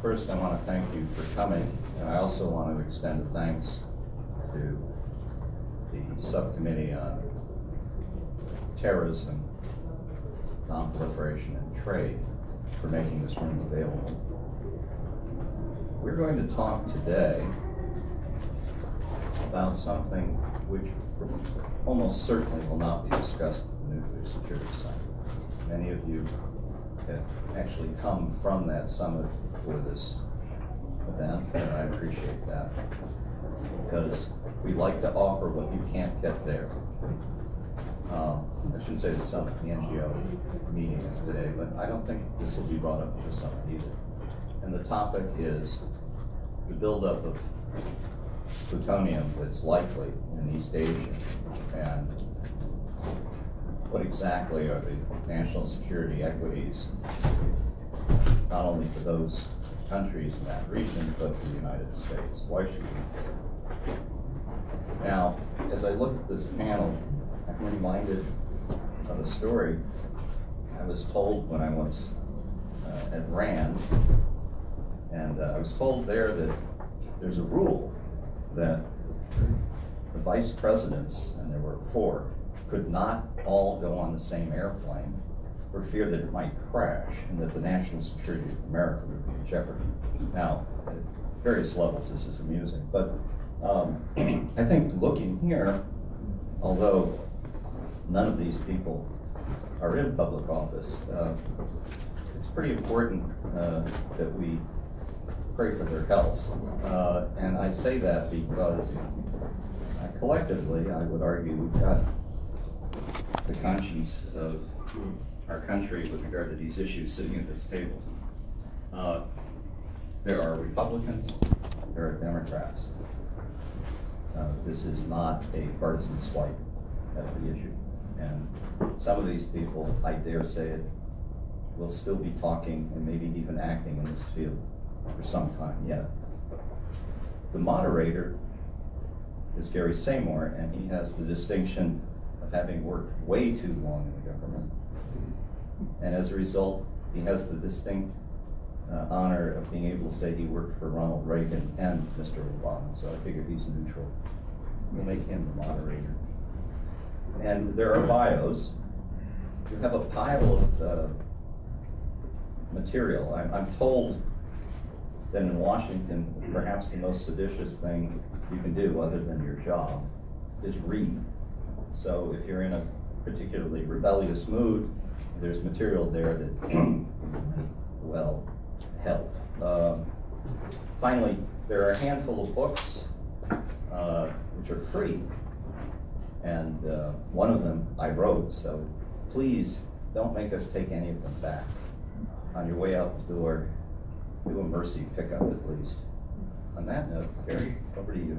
First, I want to thank you for coming, and I also want to extend thanks to the Subcommittee on Terrorism, Non-Proliferation, and Trade for making this room available. We're going to talk today about something which almost certainly will not be discussed at the Nuclear Security Summit. Many of you have actually come from that summit for this event, and I appreciate that, because we like to offer what you can't get there. I shouldn't say the summit, the NGO meeting is today, but I don't think this will be brought up at the summit either. And the topic is the buildup of plutonium that's likely in East Asia, and what exactly are the national security equities, not only for those countries in that region, but for the United States. Why should we? Now, as I look at this panel, I'm reminded of a story I was told when I was at RAND, and I was told there that there's a rule that the vice presidents, and there were 4, could not all go on the same airplane for fear that it might crash and that the national security of America would be in jeopardy. Now, at various levels, this is amusing, but I think looking here, although none of these people are in public office, it's pretty important that we pray for their health. And I say that because collectively, I would argue, we've got the conscience of our country with regard to these issues sitting at this table. There are Republicans, there are Democrats. This is not a partisan swipe at the issue. And some of these people, I dare say it, will still be talking and maybe even acting in this field for some time yet. The moderator is Gary Samore, and he has the distinction of having worked way too long in the government. And as a result, he has the distinct honor of being able to say he worked for Ronald Reagan and Mr. Obama, so I figure he's neutral. We'll make him the moderator. And there are bios. You have a pile of material. I'm told that in Washington, perhaps the most seditious thing you can do other than your job is read. So if you're in a particularly rebellious mood, there's material there that well help. Finally, there are a handful of books which are free, and one of them I wrote, so please don't make us take any of them back. On your way out the door, do a mercy pickup at least. On that note, Gary, over to you.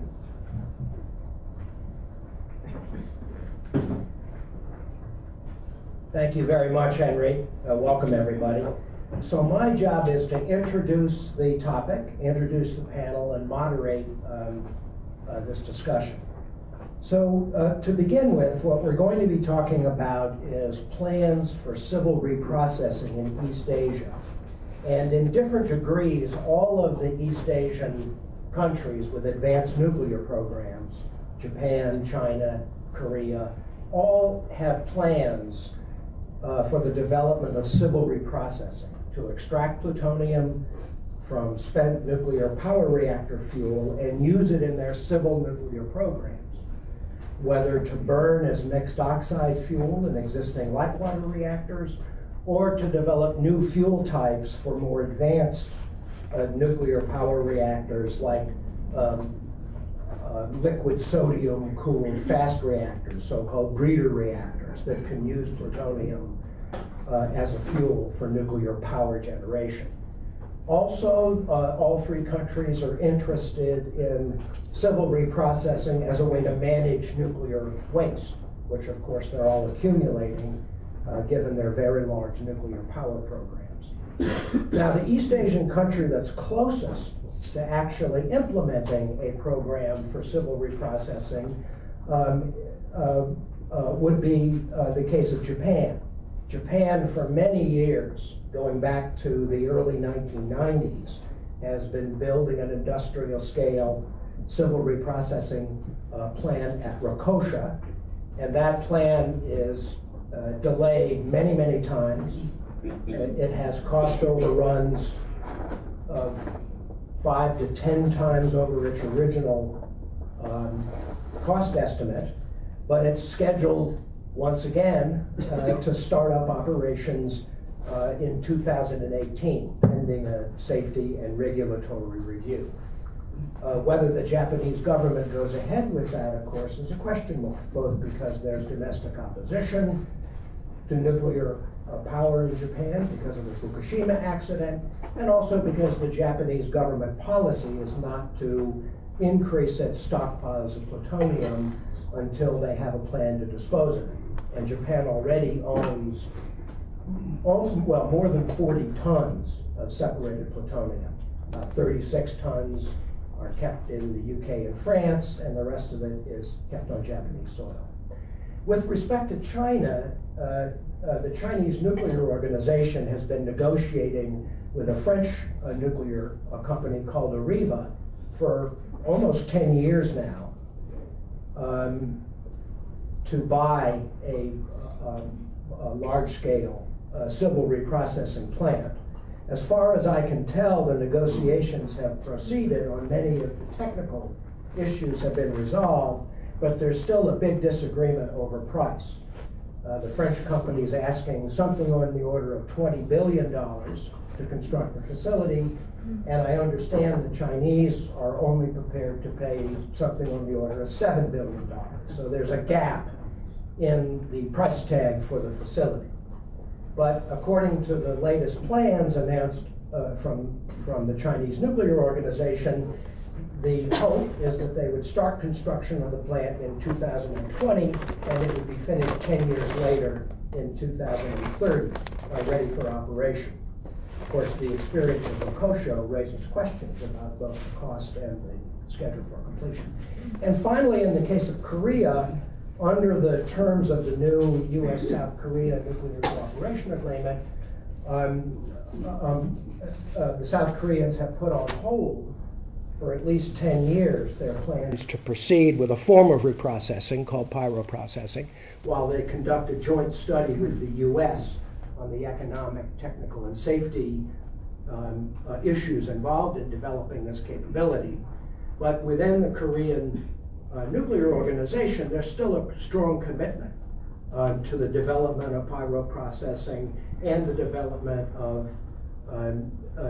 Thank you very much, Henry. Welcome, everybody. So my job is to introduce the topic, introduce the panel, and moderate this discussion. So to begin with, what we're going to be talking about is plans for civil reprocessing in East Asia. And in different degrees, all of the East Asian countries with advanced nuclear programs, Japan, China, Korea, all have plans for the development of civil reprocessing to extract plutonium from spent nuclear power reactor fuel and use it in their civil nuclear programs, whether to burn as mixed oxide fuel in existing light water reactors or to develop new fuel types for more advanced nuclear power reactors like liquid sodium cooled fast reactors, so-called breeder reactors that can use plutonium as a fuel for nuclear power generation. Also, all 3 countries are interested in civil reprocessing as a way to manage nuclear waste, which of course they're all accumulating given their very large nuclear power programs. Now, the East Asian country that's closest to actually implementing a program for civil reprocessing would be the case of Japan. Japan, for many years, going back to the early 1990s, has been building an industrial scale civil reprocessing plan at Rakosha, and that plan is delayed many, many times. It has cost overruns of 5 to 10 times over its original cost estimate, but it's scheduled once again to start up operations in 2018, pending a safety and regulatory review. Whether the Japanese government goes ahead with that, of course, is a question mark, both because there's domestic opposition to nuclear power in Japan because of the Fukushima accident, and also because the Japanese government policy is not to increase its stockpiles of plutonium until they have a plan to dispose of it. And Japan already owns more than 40 tons of separated plutonium. 36 tons are kept in the UK and France, and the rest of it is kept on Japanese soil. With respect to China, the Chinese nuclear organization has been negotiating with a French nuclear company called Areva for almost 10 years now to buy a large-scale civil reprocessing plant. As far as I can tell, the negotiations have proceeded on many of the technical issues have been resolved, but there's still a big disagreement over price. The French company is asking something on the order of $20 billion to construct the facility, and I understand the Chinese are only prepared to pay something on the order of $7 billion. So there's a gap in the price tag for the facility. But according to the latest plans announced from the Chinese nuclear organization, the hope is that they would start construction of the plant in 2020, and it would be finished 10 years later in 2030, ready for operation. Of course, the experience of Rakosha raises questions about both the cost and the schedule for completion. And finally, in the case of Korea, under the terms of the new U.S.-South Korea Nuclear Cooperation Agreement, the South Koreans have put on hold for at least 10 years their plans to proceed with a form of reprocessing called pyroprocessing, while they conduct a joint study with the U.S. on the economic, technical, and safety issues involved in developing this capability. But within the Korean nuclear organization, there's still a strong commitment to the development of pyroprocessing and the development of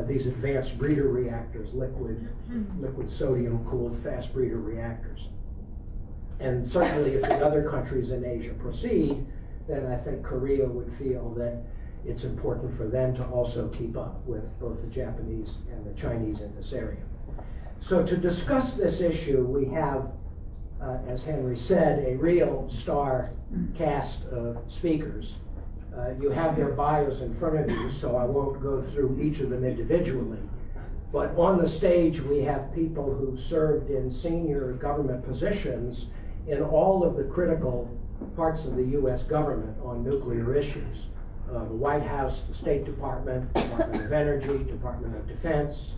these advanced breeder reactors, liquid sodium-cooled fast breeder reactors. And certainly if the other countries in Asia proceed, then I think Korea would feel that it's important for them to also keep up with both the Japanese and the Chinese in this area. So to discuss this issue, we have, as Henry said, a real star cast of speakers. You have their bios in front of you, so I won't go through each of them individually. But on the stage, we have people who've served in senior government positions in all of the critical parts of the U.S. government on nuclear issues. The White House, the State Department, Department of Energy, Department of Defense.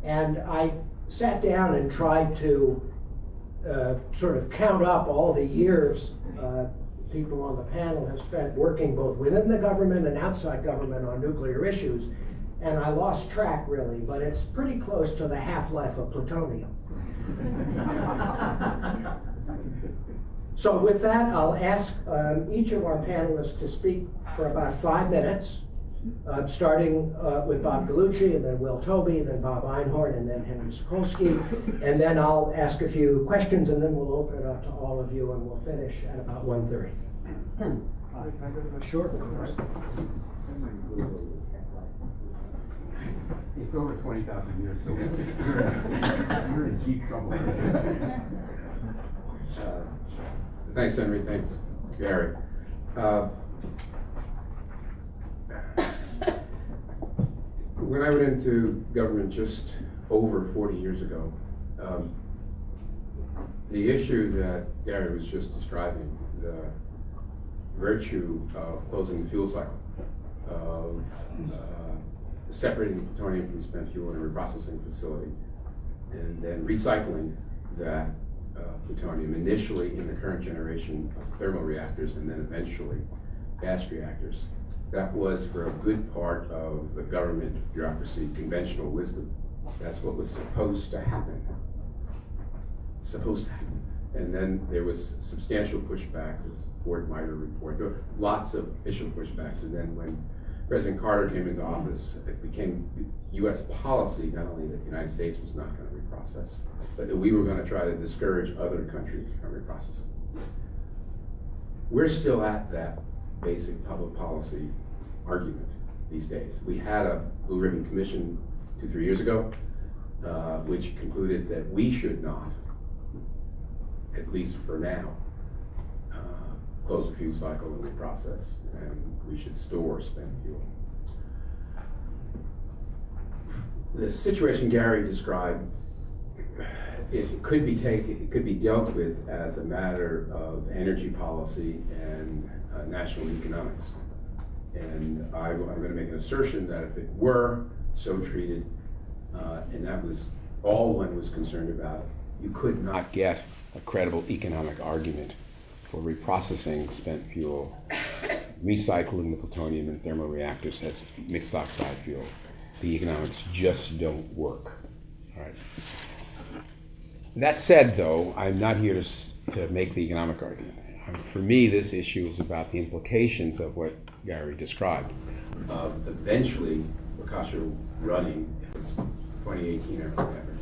And I sat down and tried to sort of count up all the years people on the panel have spent working both within the government and outside government on nuclear issues. And I lost track, really, but it's pretty close to the half-life of plutonium. So with that, I'll ask each of our panelists to speak for about 5 minutes, starting with Bob Gallucci, and then Will Tobey, then Bob Einhorn, and then Henry Sokolski. And then I'll ask a few questions, and then we'll open it up to all of you, and we'll finish at about 1:30. Sure, of course. It's over 20,000 years, so you're in deep trouble. Thanks, Henry. Thanks, Gary. When I went into government just over 40 years ago, the issue that Gary was just describing, the virtue of closing the fuel cycle, of separating the plutonium from spent fuel in a reprocessing facility, and then recycling that plutonium, initially in the current generation of thermal reactors and then eventually gas reactors. That was, for a good part of the government bureaucracy, conventional wisdom. That's what was supposed to happen. Supposed to happen. And then there was substantial pushback. There was a Ford Miter report. There were lots of official pushbacks. And then when President Carter came into office, it became US policy, not only that the United States was not going to reprocess, but that we were going to try to discourage other countries from reprocessing. We're still at that basic public policy argument these days. We had a Blue Ribbon Commission 2-3 years ago, which concluded that we should not, at least for now, close the fuel cycle and reprocess, and we should store spent fuel. The situation Gary described, it could be dealt with as a matter of energy policy and national economics. And I'm going to make an assertion that if it were so treated, and that was all one was concerned about, you could not get a credible economic argument for reprocessing spent fuel, recycling the plutonium in thermal reactors as mixed oxide fuel. The economics just don't work. All right. That said, though, I'm not here to make the economic argument. For me, this issue is about the implications of what Gary described, of eventually Wakasha running, if it's 2018 or whatever,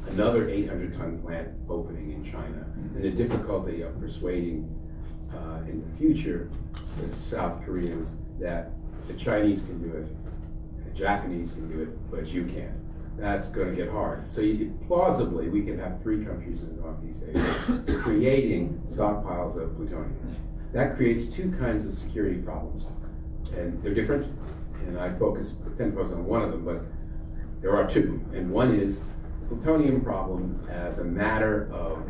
another 800-ton plant opening in China, and the difficulty of persuading in the future the South Koreans that the Chinese can do it, the Japanese can do it, but you can't. That's going to get hard. So plausibly, we could have 3 countries in Northeast Asia creating stockpiles of plutonium. That creates 2 kinds of security problems, and they're different. And I tend to focus on one of them, but there are 2. And one is the plutonium problem as a matter of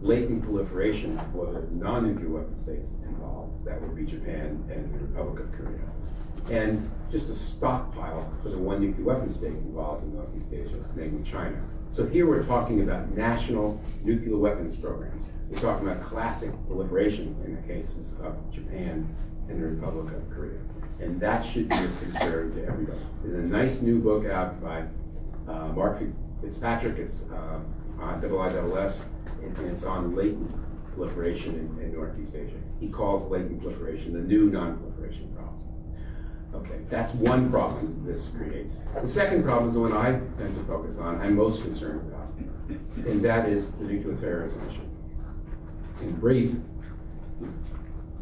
latent proliferation for the non-nuclear weapon states involved. That would be Japan and the Republic of Korea. And just a stockpile for the one nuclear weapon state involved in Northeast Asia, namely China. So here we're talking about national nuclear weapons programs. We're talking about classic proliferation in the cases of Japan and the Republic of Korea. And that should be of concern to everybody. There's a nice new book out by Mark Fitzpatrick. It's IISS, and it's on latent proliferation in Northeast Asia. He calls latent proliferation the new non-proliferation problem. Okay, that's one problem this creates. The second problem is the one I tend to focus on, I'm most concerned about, and that is the nuclear terrorism issue. In brief,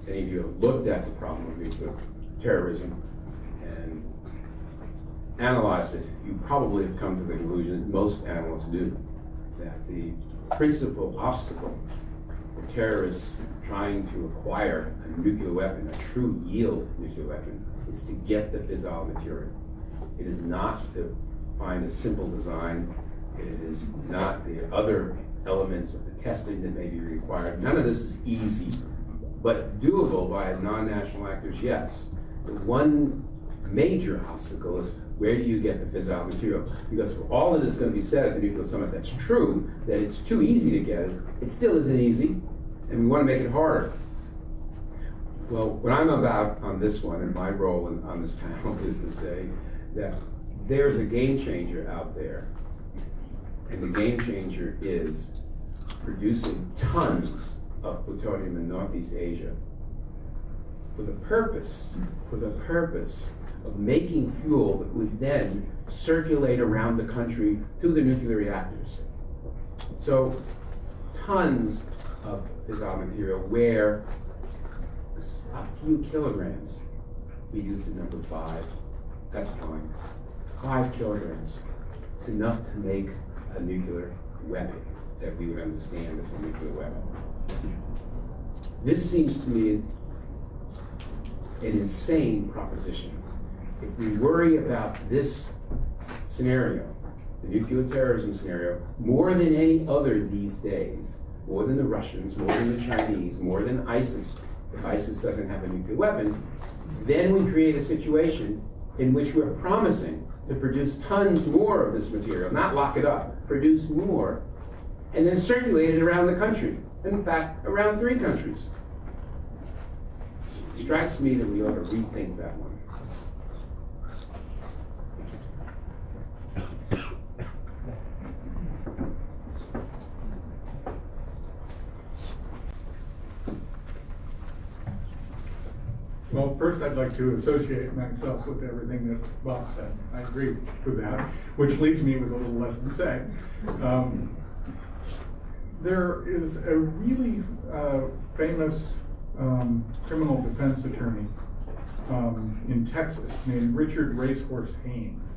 if any of you have looked at the problem of nuclear terrorism and analyzed it, you probably have come to the conclusion that most analysts do, that the principal obstacle for terrorists trying to acquire a nuclear weapon, a true yield nuclear weapon, is to get the fissile material. It is not to find a simple design. It is not the other elements of the testing that may be required. None of this is easy, but doable by non-national actors, yes. The one major obstacle is, where do you get the fissile material? Because for all that is going to be said at the Nuclear Summit, that's true, that it's too easy to get it, it still isn't easy, and we want to make it harder. Well, what I'm about on this one, and my role on this panel, is to say that there's a game changer out there, and the game changer is producing tons of plutonium in Northeast Asia for the purpose of making fuel that would then circulate around the country to the nuclear reactors. So tons of fissile material where a few kilograms we used at number 5. That's fine. 5 kilograms. It's enough to make a nuclear weapon that we would understand as a nuclear weapon. This seems to me an insane proposition. If we worry about this scenario, the nuclear terrorism scenario, more than any other these days, more than the Russians, more than the Chinese, more than ISIS, if ISIS doesn't have a nuclear weapon, then we create a situation in which we're promising to produce tons more of this material, not lock it up, produce more, and then circulate it around the country. In fact, around 3 countries. It strikes me that we ought to rethink that one. Well, first I'd like to associate myself with everything that Bob said. I agree with that, which leaves me with a little less to say. There is a really famous criminal defense attorney in Texas named Richard Racehorse Haynes.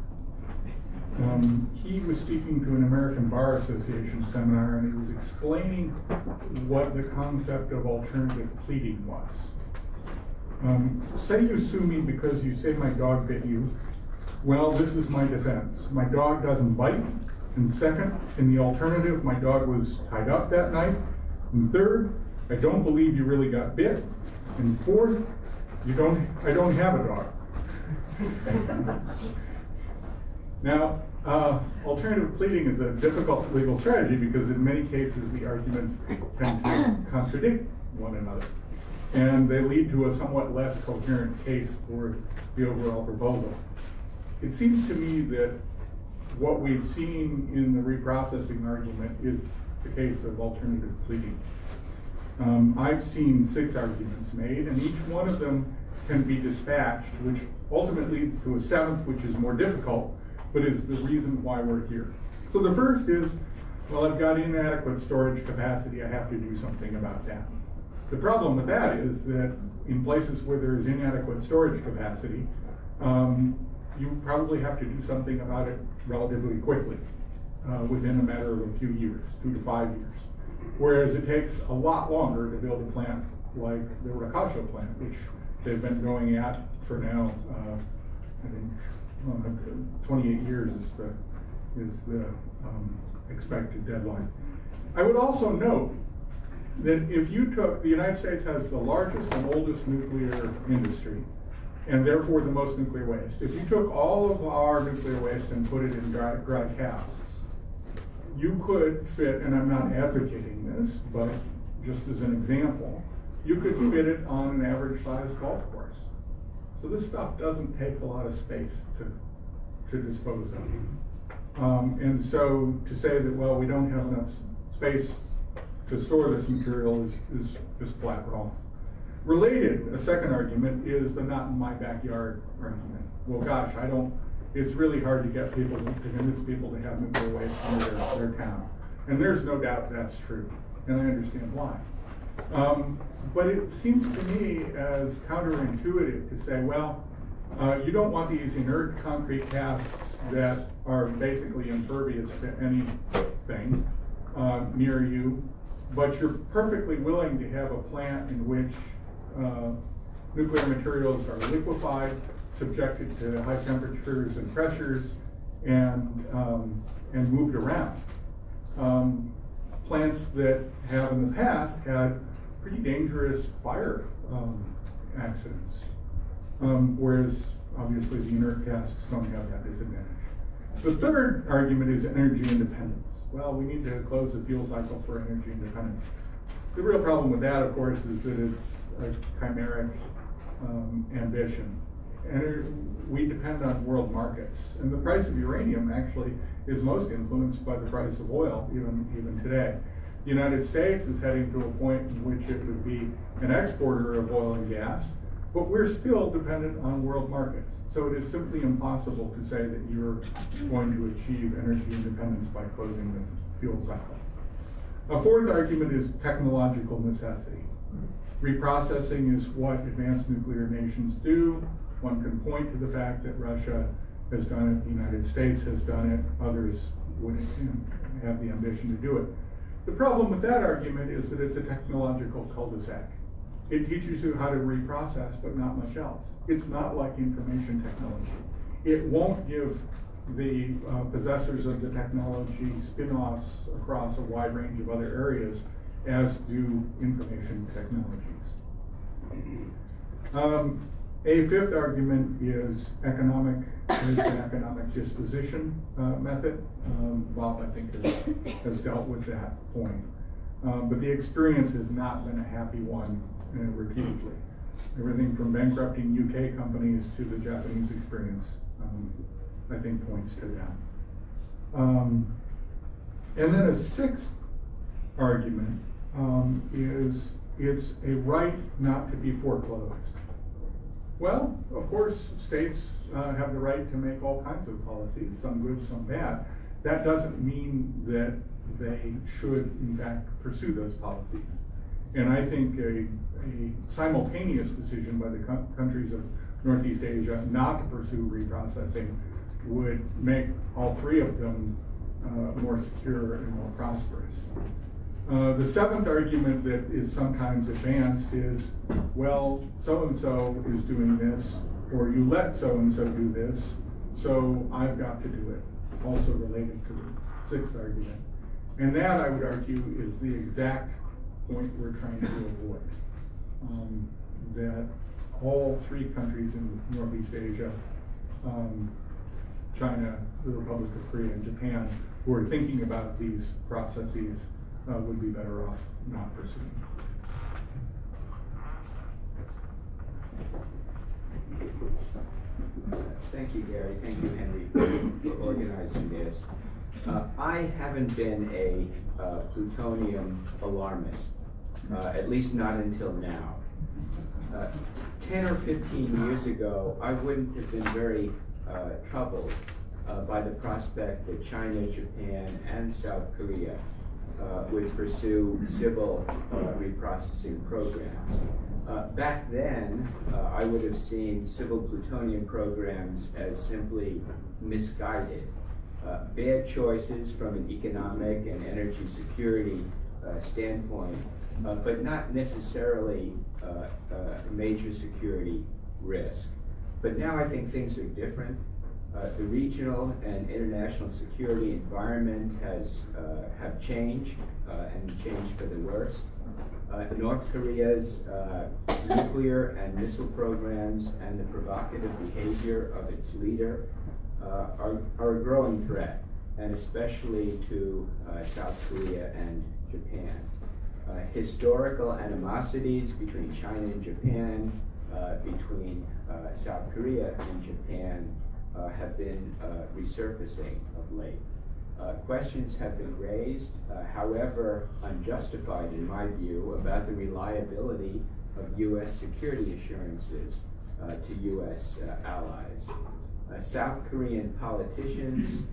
He was speaking to an American Bar Association seminar, and he was explaining what the concept of alternative pleading was. Say you sue me because you say my dog bit you. Well, this is my defense. My dog doesn't bite. And second, in the alternative, my dog was tied up that night. And third, I don't believe you really got bit. And fourth, I don't have a dog. Now, alternative pleading is a difficult legal strategy because in many cases the arguments tend to contradict one another. And they lead to a somewhat less coherent case for the overall proposal. It seems to me that what we've seen in the reprocessing argument is the case of alternative pleading. I've seen 6 arguments made, and each one of them can be dispatched, which ultimately leads to a 7th, which is more difficult, but is the reason why we're here. So the first is, well, I've got inadequate storage capacity, I have to do something about that. The problem with that is that in places where there is inadequate storage capacity, you probably have to do something about it relatively quickly, within a matter of a few years, 2 to 5 years. Whereas it takes a lot longer to build a plant like the Ricascio plant, which they've been going at for now, I think 28 years is the expected deadline. I would also note that if you took, the United States has the largest and oldest nuclear industry, and therefore the most nuclear waste. If you took all of our nuclear waste and put it in dry casks, you could fit, and I'm not advocating this, but just as an example, you could fit it on an average sized golf course. So this stuff doesn't take a lot of space to dispose of. And so to say that, well, we don't have enough space to store this material is just flat wrong. Related, a second argument is the not in my backyard argument. Well, gosh, it's really hard to get people, to convince people to have nuclear waste in their town. And there's no doubt that's true, and I understand why. But it seems to me as counterintuitive to say, well, you don't want these inert concrete casks that are basically impervious to anything near you, but you're perfectly willing to have a plant in which nuclear materials are liquefied, subjected to high temperatures and pressures, and moved around. Plants that have in the past had pretty dangerous fire accidents, whereas obviously the inert casks don't have that disadvantage. The third argument is energy independence. Well, we need to close the fuel cycle for energy independence. The real problem with that, of course, is that it's a chimeric ambition. And we depend on world markets. And the price of uranium actually is most influenced by the price of oil, even today. The United States is heading to a point in which it would be an exporter of oil and gas, but we're still dependent on world markets. So it is simply impossible to say that you're going to achieve energy independence by closing the fuel cycle. A fourth argument is technological necessity. Reprocessing is what advanced nuclear nations do. One can point to the fact that Russia has done it, the United States has done it, others would have the ambition to do it. The problem with that argument is that it's a technological cul-de-sac. It teaches you how to reprocess, but not much else. It's not like information technology. It won't give the possessors of the technology spin-offs across a wide range of other areas as do information technologies. A fifth argument is an economic disposition method. Bob, I think, has dealt with that point. But the experience has not been a happy one repeatedly. Everything from bankrupting UK companies to the Japanese experience, I think, points to that. And then a sixth argument is it's a right not to be foreclosed. Well, of course, states have the right to make all kinds of policies, some good, some bad. That doesn't mean that they should, in fact, pursue those policies. And I think a simultaneous decision by the countries of Northeast Asia not to pursue reprocessing would make all three of them more secure and more prosperous. The seventh argument that is sometimes advanced is, well, so-and-so is doing this, or you let so-and-so do this, so I've got to do it, also related to the sixth argument. And that, I would argue, is the exact point we're trying to avoid. That all three countries in Northeast Asia, China, the Republic of Korea, and Japan, who are thinking about these processes would be better off not pursuing. Thank you, Gary. Thank you, Henry, for organizing this. I haven't been a plutonium alarmist, at least not until now. 10 or 15 years ago, I wouldn't have been very troubled by the prospect that China, Japan, and South Korea would pursue civil reprocessing programs. Back then, I would have seen civil plutonium programs as simply misguided. Bad choices from an economic and energy security standpoint, but not necessarily a major security risk. But now I think things are different. The regional and international security environment have changed and changed for the worse. North Korea's nuclear and missile programs and the provocative behavior of its leader are a growing threat, and especially to South Korea and Japan. Historical animosities between China and Japan, between South Korea and Japan have been resurfacing of late. Questions have been raised, however unjustified in my view, about the reliability of U.S. security assurances to U.S. allies. South Korean politicians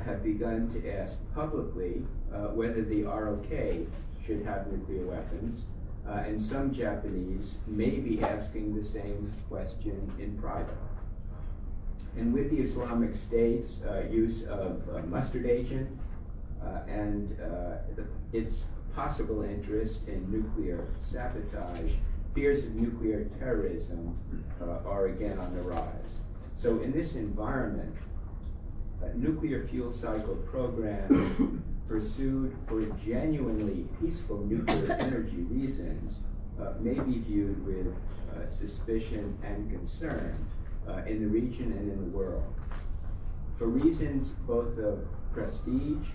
have begun to ask publicly whether the ROK should have nuclear weapons, and some Japanese may be asking the same question in private. And with the Islamic State's use of mustard agent and its possible interest in nuclear sabotage, fears of nuclear terrorism are again on the rise. So in this environment, nuclear fuel cycle programs pursued for genuinely peaceful nuclear energy reasons may be viewed with suspicion and concern in the region and in the world. For reasons both of prestige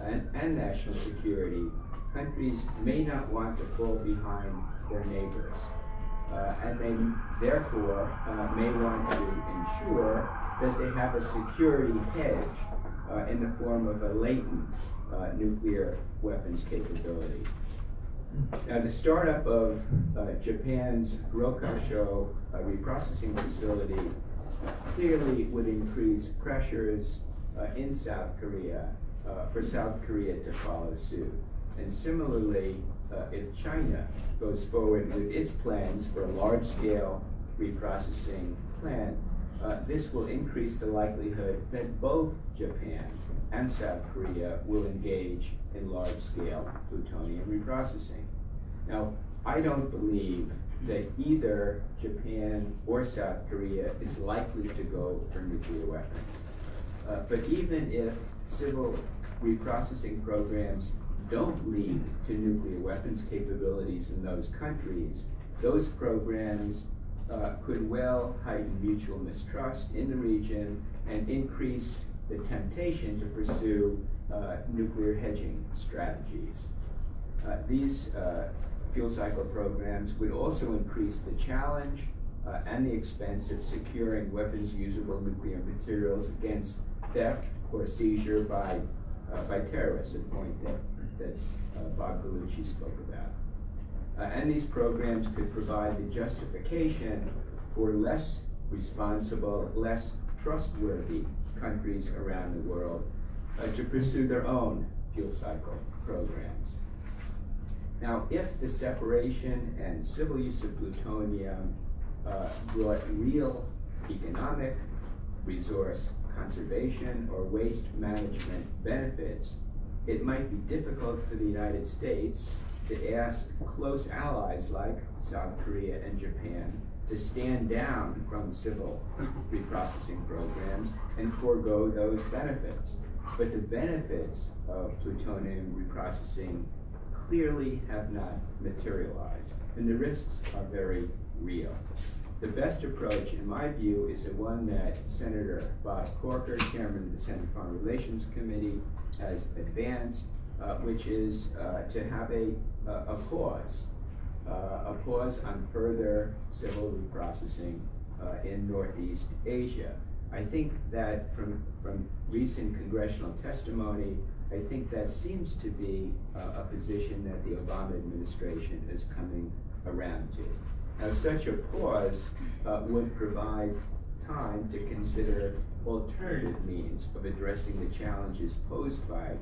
and national security, countries may not want to fall behind their neighbors. And they therefore may want to ensure that they have a security hedge in the form of a latent nuclear weapons capability. Now, the startup of Japan's Rokasho reprocessing facility clearly would increase pressures in South Korea for South Korea to follow suit. And similarly, if China goes forward with its plans for a large-scale reprocessing plant, this will increase the likelihood that both Japan and South Korea will engage in large-scale plutonium reprocessing. Now, I don't believe that either Japan or South Korea is likely to go for nuclear weapons. But even if civil reprocessing programs don't lead to nuclear weapons capabilities in those countries, those programs could well heighten mutual mistrust in the region and increase the temptation to pursue nuclear hedging strategies. These fuel cycle programs would also increase the challenge and the expense of securing weapons-usable nuclear materials against theft or seizure by terrorists, a point that Bob Gallucci spoke about. And these programs could provide the justification for less responsible, less trustworthy countries around the world to pursue their own fuel cycle programs. Now, if the separation and civil use of plutonium brought real economic, resource conservation, or waste management benefits, it might be difficult for the United States to ask close allies like South Korea and Japan to stand down from civil reprocessing programs and forego those benefits. But the benefits of plutonium reprocessing clearly have not materialized, and the risks are very real. The best approach, in my view, is the one that Senator Bob Corker, chairman of the Senate Foreign Relations Committee, has advanced, which is to have a pause on further civil reprocessing in Northeast Asia. I think that from recent congressional testimony, I think that seems to be a position that the Obama administration is coming around to. Now, such a pause would provide time to consider alternative means of addressing the challenges posed by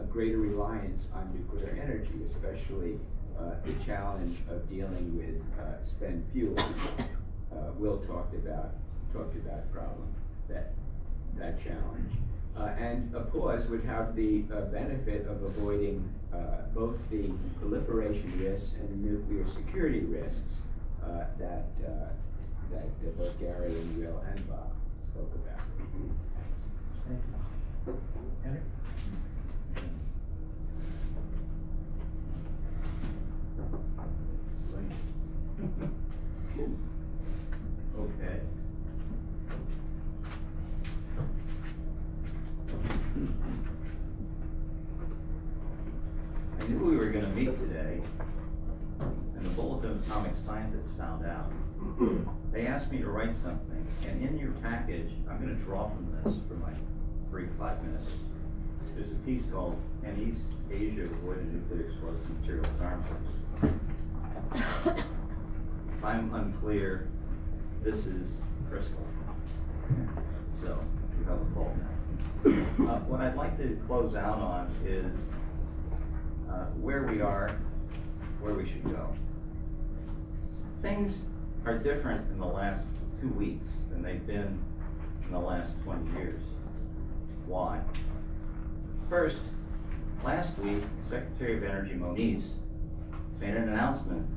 greater reliance on nuclear energy, especially the challenge of dealing with spent fuel. Will talked about that challenge. And a pause would have the benefit of avoiding both the proliferation risks and the nuclear security risks that both Gary and Will and Bob spoke about. Thank you. Henry? Okay. I knew we were going to meet today, and the Bulletin of Atomic Scientists found out. They asked me to write something, and in your package, I'm going to draw from this for my brief 5 minutes. There's a piece called "Can East Asia Avoid a Nuclear Explosive Materials Arms Race?" If I'm unclear, this is crystal. So you have a fault now. What I'd like to close out on is where we are, where we should go. Things are different in the last 2 weeks than they've been in the last 20 years. Why? First, last week, Secretary of Energy Moniz made an announcement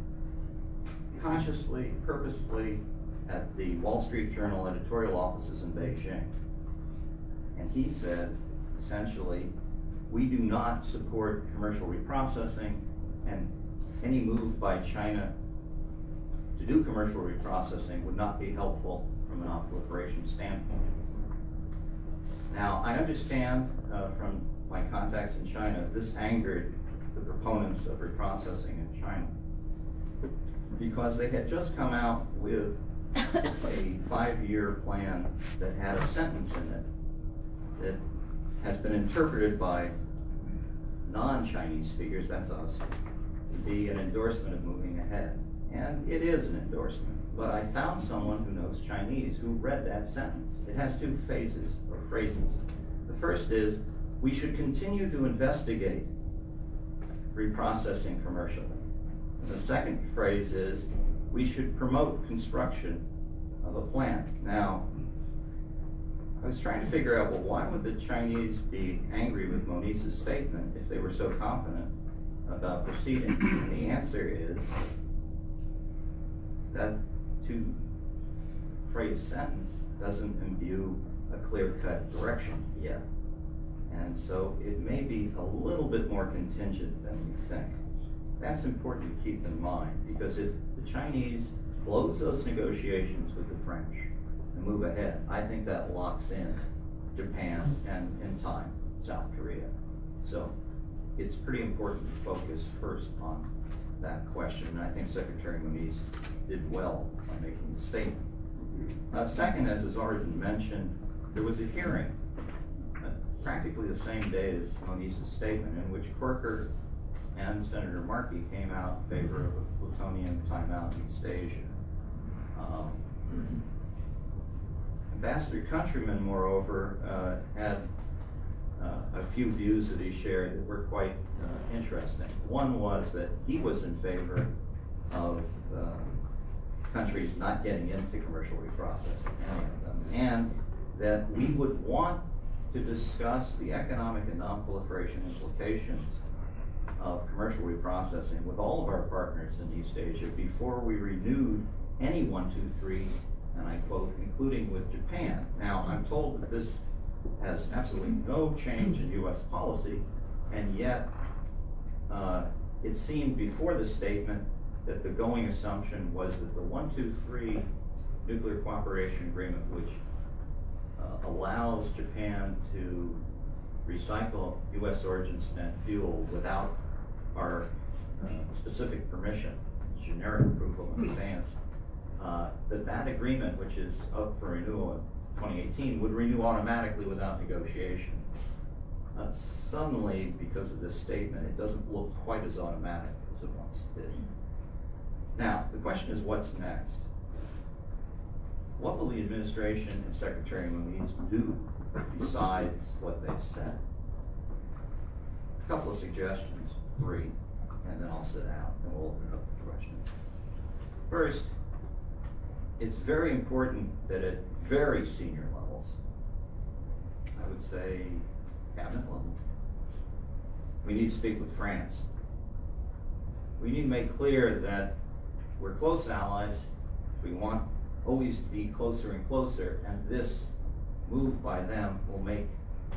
consciously, purposefully, at the Wall Street Journal editorial offices in Beijing. And he said, essentially, we do not support commercial reprocessing, and any move by China to do commercial reprocessing would not be helpful from a non-proliferation standpoint. Now, I understand from my contacts in China, this angered the proponents of reprocessing in China, because they had just come out with a 5-year plan that had a sentence in it that has been interpreted by non-Chinese speakers, that's us, to be an endorsement of moving ahead. And it is an endorsement, but I found someone who knows Chinese who read that sentence. It has 2 phases or phrases. The first is, we should continue to investigate reprocessing commercially. And the second phrase is, we should promote construction of a plant. Now, I was trying to figure out, well, why would the Chinese be angry with Moniz's statement if they were so confident about proceeding? And the answer is that 2-phrase sentence doesn't imbue a clear-cut direction yet. And so it may be a little bit more contingent than we think. That's important to keep in mind, because if the Chinese close those negotiations with the French and move ahead, I think that locks in Japan and, in time, South Korea. So it's pretty important to focus first on that question, and I think Secretary Moniz did well by making the statement. Second, as has already been mentioned, there was a hearing practically the same day as Moniz's statement, in which Corker and Senator Markey came out in favor of a plutonium timeout in East Asia. Ambassador Countryman, moreover, had a few views that he shared that were quite interesting. One was that he was in favor of countries not getting into commercial reprocessing, any of them, and that we would want to discuss the economic and non-proliferation implications of commercial reprocessing with all of our partners in East Asia before we renewed any 1, 2, 3, and I quote, including with Japan. Now, I'm told that this has absolutely no change in U.S. policy, and yet it seemed before the statement that the going assumption was that the 1, 2, 3 nuclear cooperation agreement, which allows Japan to recycle U.S. origin spent fuel without our specific permission, generic approval in advance, that agreement, which is up for renewal in 2018, would renew automatically without negotiation. Suddenly, because of this statement, it doesn't look quite as automatic as it once did. Now, the question is, what's next? What will the administration and Secretary Moniz do besides what they've said? A couple of suggestions, 3, and then I'll sit down and we'll open it up for questions. First, it's very important that at very senior levels, I would say cabinet level, we need to speak with France. We need to make clear that we're close allies. We want always to be closer and closer, and this move by them will make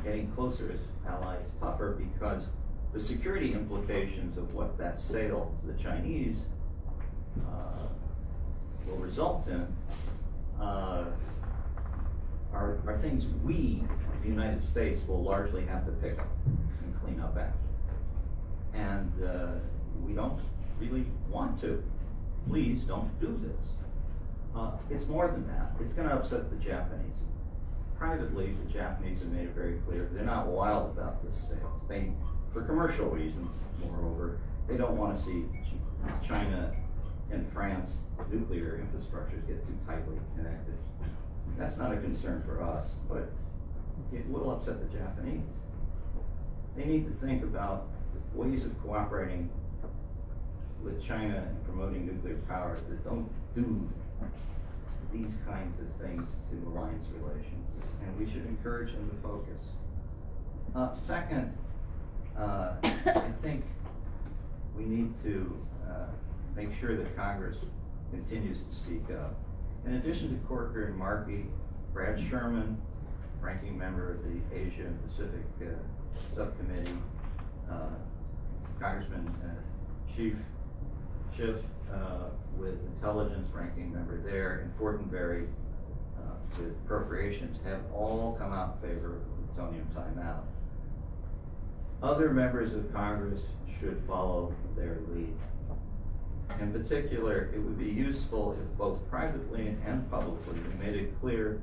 getting closer as allies tougher, because the security implications of what that sale to the Chinese will result in are things we, the United States, will largely have to pick up and clean up after. And we don't really want to. Please don't do this. It's more than that. It's going to upset the Japanese. Privately, the Japanese have made it very clear they're not wild about this sale. They, for commercial reasons, moreover, they don't want to see China and France nuclear infrastructures get too tightly connected. That's not a concern for us, but it will upset the Japanese. They need to think about ways of cooperating with China and promoting nuclear power that don't do these kinds of things to alliance relations, and we should encourage them to focus. Second, I think we need to make sure that Congress continues to speak up. In addition to Corker and Markey, Brad Sherman, ranking member of the Asia and Pacific Subcommittee, Congressman Schiff with Intelligence, ranking member there, and Fortenberry with Appropriations, have all come out in favor of plutonium timeout. Other members of Congress should follow their lead. In particular, it would be useful if both privately and publicly we made it clear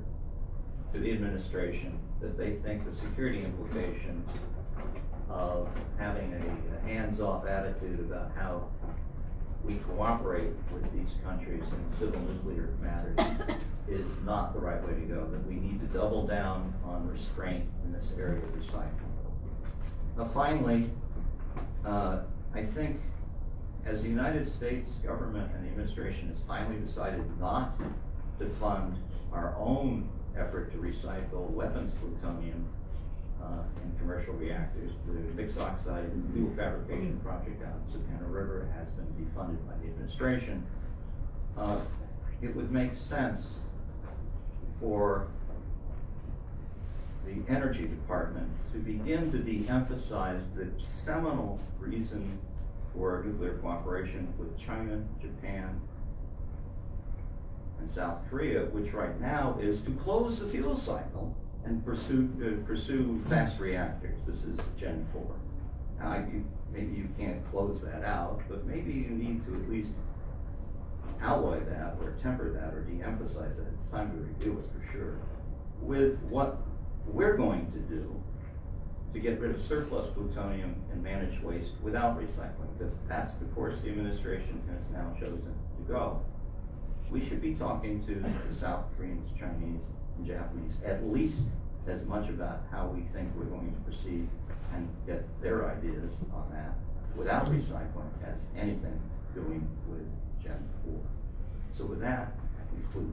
to the administration that they think the security implications of having a hands-off attitude about how we cooperate with these countries in civil nuclear matters is not the right way to go, that we need to double down on restraint in this area of recycling. Now, finally, I think as the United States government and the administration has finally decided not to fund our own effort to recycle weapons plutonium in commercial reactors, the mixed oxide fuel fabrication project out in Savannah River has been defunded by the administration. It would make sense for the Energy Department to begin to de-emphasize the seminal reason for nuclear cooperation with China, Japan, and South Korea, which right now is to close the fuel cycle and pursue fast reactors. This is Gen 4. Now, maybe you can't close that out, but maybe you need to at least alloy that or temper that or de-emphasize that. It's time to review it for sure. With what we're going to do to get rid of surplus plutonium and manage waste without recycling, because that's the course the administration has now chosen to go. We should be talking to the South Koreans, Chinese, and Japanese at least as much about how we think we're going to proceed and get their ideas on that without recycling as anything doing with Gen 4. So with that, I conclude.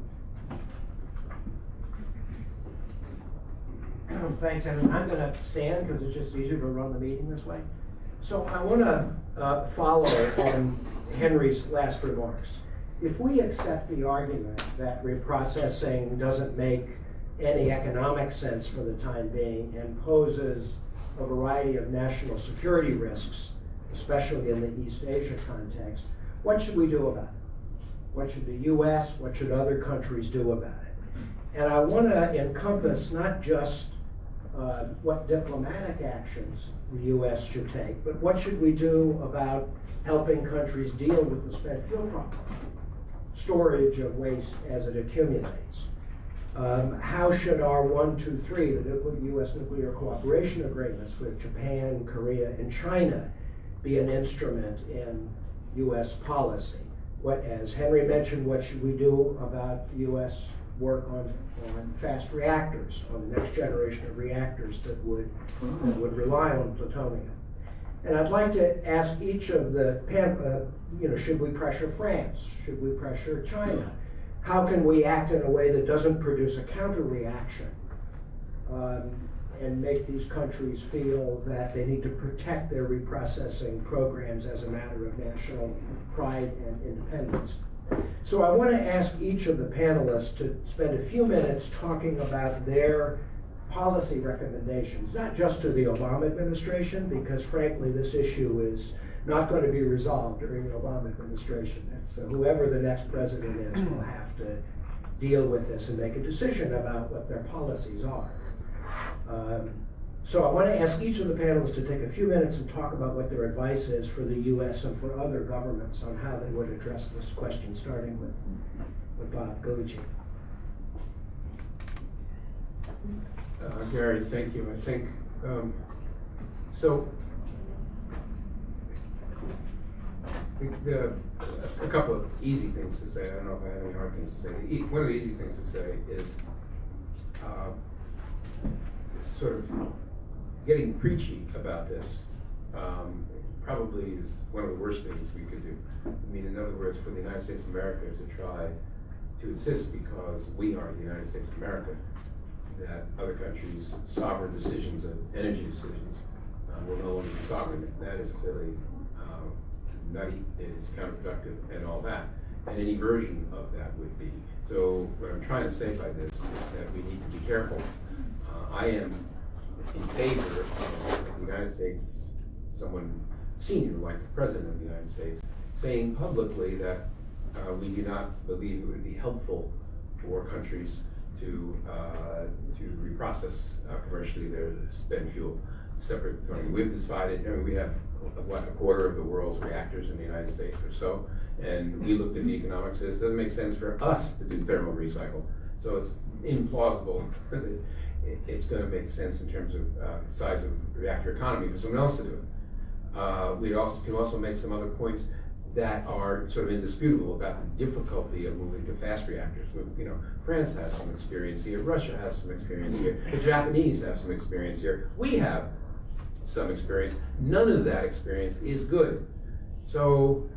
Thanks, Henry. I'm going to stand because it's just easier to run the meeting this way. So I want to follow on Henry's last remarks. If we accept the argument that reprocessing doesn't make any economic sense for the time being and poses a variety of national security risks, especially in the East Asia context, what should we do about it? What should the US, what should other countries do about it? And I want to encompass not just what diplomatic actions the US should take, but what should we do about helping countries deal with the spent fuel problem, storage of waste as it accumulates. How should our 1, 2, 3, the US nuclear cooperation agreements with Japan, Korea, and China be an instrument in US policy? What, as Henry mentioned, what should we do about US work on fast reactors, on the next generation of reactors that would rely on plutonium? And I'd like to ask each of the should we pressure France? Should we pressure China? How can we act in a way that doesn't produce a counter-reaction and make these countries feel that they need to protect their reprocessing programs as a matter of national pride and independence? So I want to ask each of the panelists to spend a few minutes talking about their policy recommendations, not just to the Obama administration, because frankly this issue is not going to be resolved during the Obama administration. It's whoever the next president is will have to deal with this and make a decision about what their policies are. So I want to ask each of the panelists to take a few minutes and talk about what their advice is for the US and for other governments on how they would address this question, starting with Bob Gallucci. Gary, thank you. I think, so a couple of easy things to say. I don't know if I have any hard things to say. One of the easy things to say is sort of getting preachy about this probably is one of the worst things we could do. I mean, in other words, for the United States of America to try to insist, because we are the United States of America, that other countries' sovereign decisions and energy decisions will no longer be sovereign. That is clearly nutty, it is counterproductive, and all that. And any version of that would be. So what I'm trying to say by this is that we need to be careful. I am in favor of the United States, someone senior like the President of the United States, saying publicly that we do not believe it would be helpful for countries to reprocess commercially their spent fuel separate. We've decided, we have a quarter of the world's reactors in the United States or so, and we looked at the economics. It doesn't make sense for us to do thermal recycle, so it's implausible that it's going to make sense in terms of size of reactor economy for someone else to do it. We can also make some other points that are sort of indisputable about the difficulty of moving to fast reactors. France has some experience here, Russia has some experience here, the Japanese have some experience here, we have some experience. None of that experience is good. So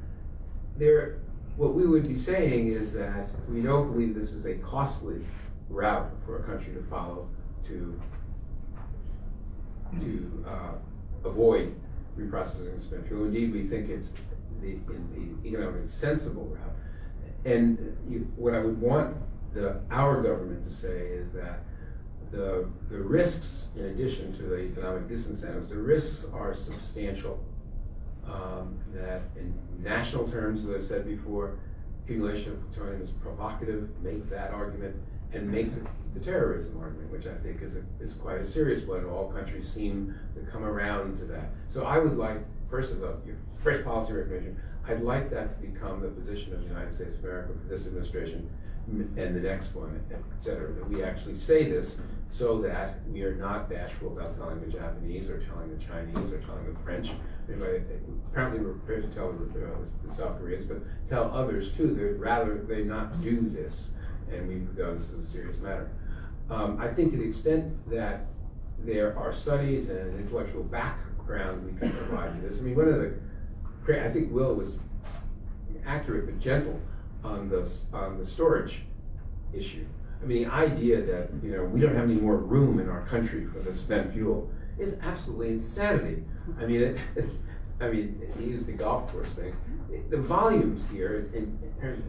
what we would be saying is that we don't believe this is a costly route for a country to follow to avoid reprocessing spent fuel. Indeed, we think it's the economically sensible route. And what I would want our government to say is that the risks, in addition to the economic disincentives, the risks are substantial. That in national terms, as I said before, accumulation of plutonium is provocative, make that argument, and make the terrorism argument, which I think is quite a serious one. All countries seem to come around to that. So I would like, first of all, your first policy recommendation, I'd like that to become the position of the United States of America for this administration and the next one, et cetera, that we actually say this so that we are not bashful about telling the Japanese or telling the Chinese or telling the French. Anyway, apparently we're prepared to tell the South Koreans, but tell others too, that rather they not do this, and we regard this as a serious matter. I think to the extent that there are studies and intellectual background we can provide to this, I mean, one of the, I think Will was accurate but gentle on the storage issue. I mean, the idea that, you know, we don't have any more room in our country for the spent fuel is absolutely insanity. I mean, he used the golf course thing. The volumes here in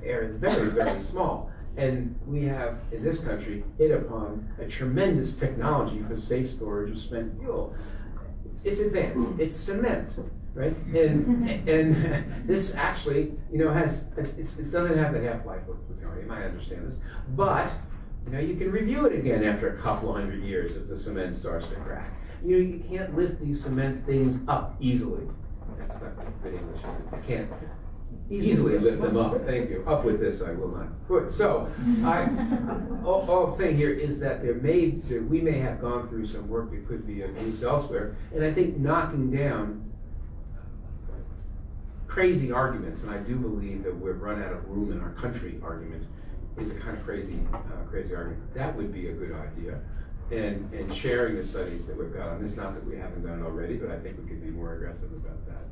air is very, very small. And we have, in this country, hit upon a tremendous technology for safe storage of spent fuel. It's advanced. It's cement, right? And this actually, you know, it doesn't have the half-life of plutonium. I understand this, but you know, you can review it again after a couple 100 years if the cement starts to crack. You can't lift these cement things up easily. That's not good English. You can't easily lift them up. Thank you. Up with this, I will not put. So, all I'm saying here is that we may have gone through some work that could be of use elsewhere, and I think knocking down crazy arguments, and I do believe that we've run out of room in our country argument, is a kind of crazy argument. That would be a good idea. And sharing the studies that we've got on this, not that we haven't done already, but I think we could be more aggressive about that.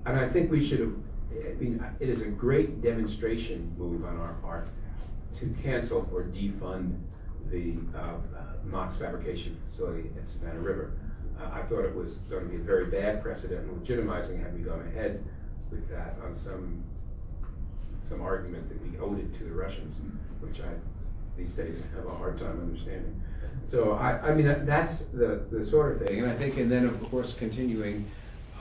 And I think we should have, I mean, it is a great demonstration move on our part to cancel or defund the MOX fabrication facility at Savannah River. I thought it was going to be a very bad precedent and legitimizing had we gone ahead with that on some argument that we owed it to the Russians, which I these days have a hard time understanding. So I mean, that's the sort of thing, and I think, and then of course continuing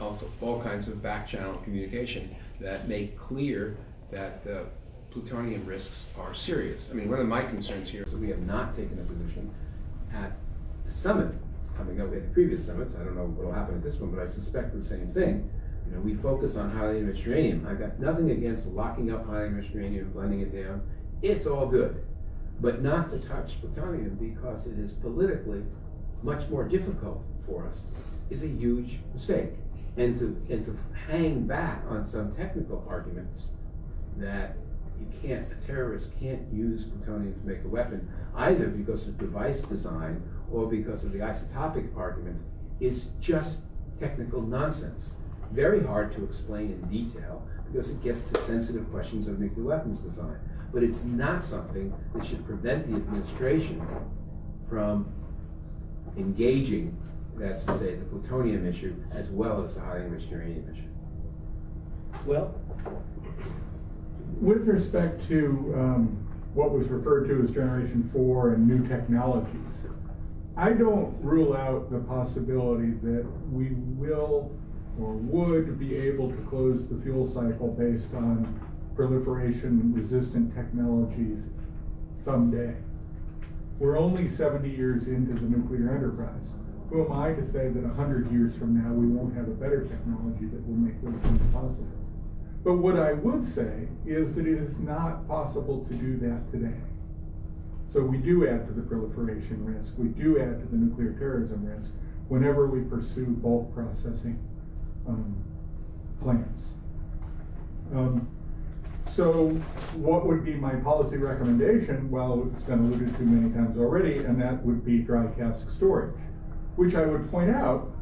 also all kinds of back channel communication that make clear that the plutonium risks are serious. I mean, one of my concerns here is that we have not taken a position at the summit. It's coming up at the previous summits. I don't know what will happen at this one, but I suspect the same thing. You know, we focus on highly enriched uranium. I've got nothing against locking up highly enriched uranium, blending it down. It's all good. But not to touch plutonium because it is politically much more difficult for us is a huge mistake. And to hang back on some technical arguments that a terrorist can't use plutonium to make a weapon, either because of device design or because of the isotopic argument, is just technical nonsense. Very hard to explain in detail because it gets to sensitive questions of nuclear weapons design. But it's not something that should prevent the administration from engaging, that's to say, the plutonium issue as well as the highly enriched uranium issue. Well, with respect to what was referred to as Generation 4 and new technologies, I don't rule out the possibility that we will or would be able to close the fuel cycle based on proliferation-resistant technologies someday. We're only 70 years into the nuclear enterprise. Who am I to say that 100 years from now we won't have a better technology that will make those things possible? But what I would say is that it is not possible to do that today. So we do add to the proliferation risk, we do add to the nuclear terrorism risk whenever we pursue bulk processing plants. So what would be my policy recommendation? Well, it's been alluded to many times already, and that would be dry cask storage, which I would point out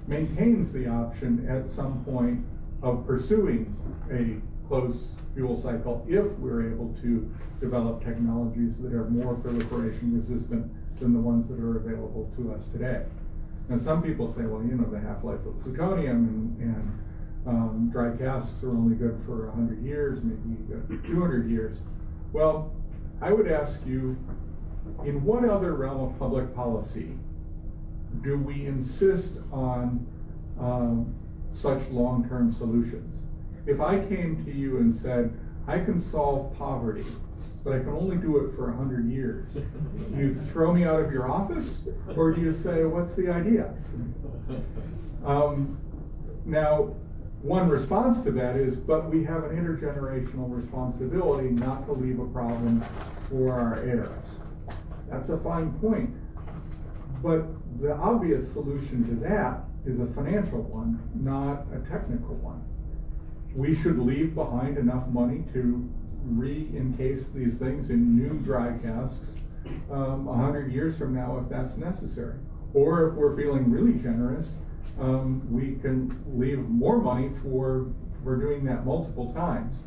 maintains the option at some point of pursuing a closed fuel cycle if we're able to develop technologies that are more proliferation resistant than the ones that are available to us today. Now, some people say, well, you know, the half-life of plutonium and dry casks are only good for 100 years, maybe 200 years. Well, I would ask you, in what other realm of public policy do we insist on such long-term solutions? If I came to you and said, I can solve poverty, but I can only do it for 100 years. Do you throw me out of your office, or do you say, what's the idea? Now, one response to that is, but we have an intergenerational responsibility not to leave a problem for our heirs. That's a fine point. But the obvious solution to that is a financial one, not a technical one. We should leave behind enough money to re-encase these things in new dry casks 100 years from now if that's necessary. Or if we're feeling really generous, we can leave more money for doing that multiple times.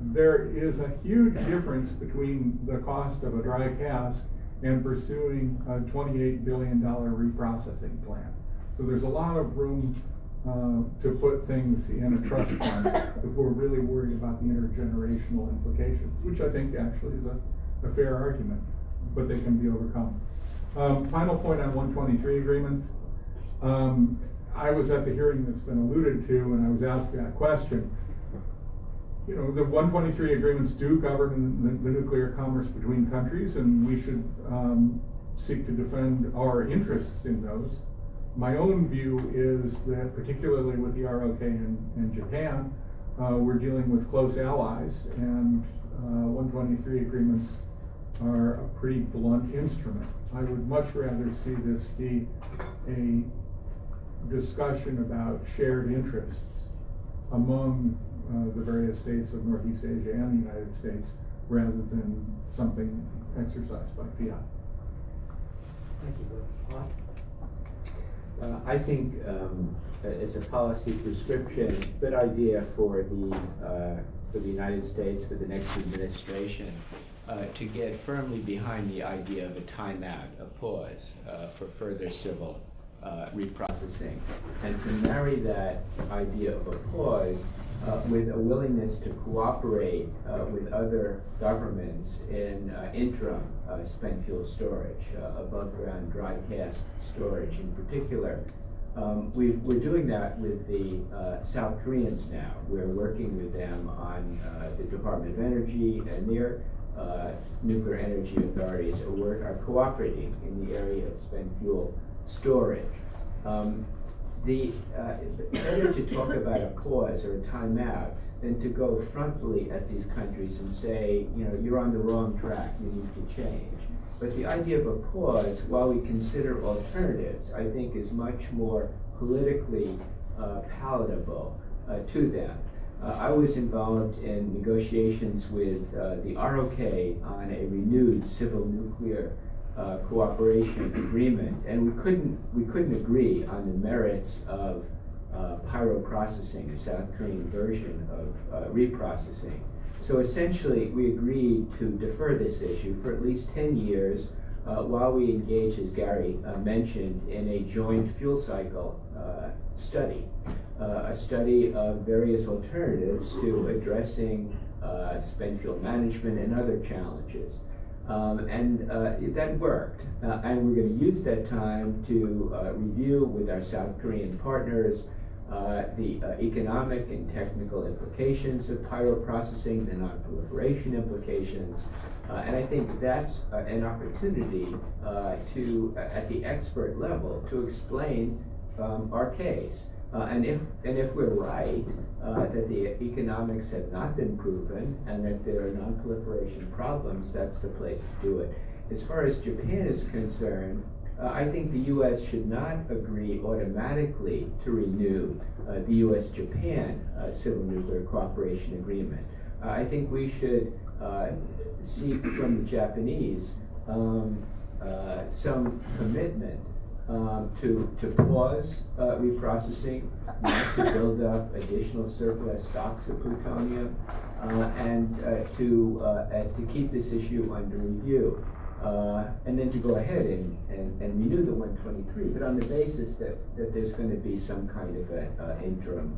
There is a huge difference between the cost of a dry cask and pursuing a $28 billion reprocessing plant. So there's a lot of room to put things in a trust fund if we're really worried about the intergenerational implications, which I think actually is a fair argument, but they can be overcome. Final point on 123 agreements. I was at the hearing that's been alluded to, and I was asked that question. You know, the 123 agreements do govern the nuclear commerce between countries, and we should seek to defend our interests in those. My own view is that, particularly with the ROK and Japan, we're dealing with close allies, and 123 agreements are a pretty blunt instrument. I would much rather see this be a discussion about shared interests among the various states of Northeast Asia and the United States, rather than something exercised by fiat. Thank you, Bob. I think as a policy prescription, good idea for the United States, for the next administration, to get firmly behind the idea of a timeout, a pause for further civil reprocessing, and to marry that idea of a pause with a willingness to cooperate with other governments in interim spent fuel storage, above ground dry cask storage in particular. We're doing that with the South Koreans now. We're working with them on the Department of Energy and their nuclear energy authorities are cooperating in the area of spent fuel storage. Better to talk about a pause or a timeout than to go frontally at these countries and say, you know, you're on the wrong track, you need to change. But the idea of a pause, while we consider alternatives, I think is much more politically palatable to them. I was involved in negotiations with the ROK on a renewed civil nuclear cooperation agreement, and we couldn't agree on the merits of pyroprocessing, the South Korean version of reprocessing. So essentially, we agreed to defer this issue for at least 10 years while we engage, as Gary mentioned, in a joint fuel cycle study, a study of various alternatives to addressing spent fuel management and other challenges. That worked, and we're going to use that time to review with our South Korean partners the economic and technical implications of pyroprocessing, the non-proliferation implications, and I think that's an opportunity to, at the expert level, to explain our case. And if we're right that the economics have not been proven and that there are non-proliferation problems, that's the place to do it. As far as Japan is concerned, I think the U.S. should not agree automatically to renew the U.S.-Japan Civil Nuclear Cooperation Agreement. I think we should seek from the Japanese some commitment to pause reprocessing, not to build up additional surplus stocks of plutonium, and to keep this issue under review. And then to go ahead and renew the 123, but on the basis that there's going to be some kind of an interim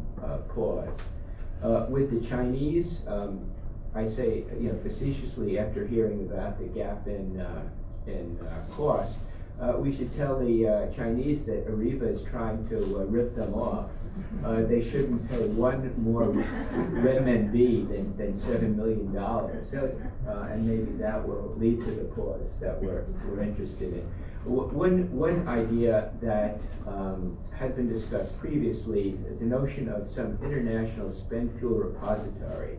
pause. With the Chinese, I say, facetiously, after hearing about the gap in cost, we should tell the Chinese that Ariba is trying to rip them off. They shouldn't pay one more renminbi than $7 million. And maybe that will lead to the cause that we're interested in. One idea that had been discussed previously, the notion of some international spent fuel repository.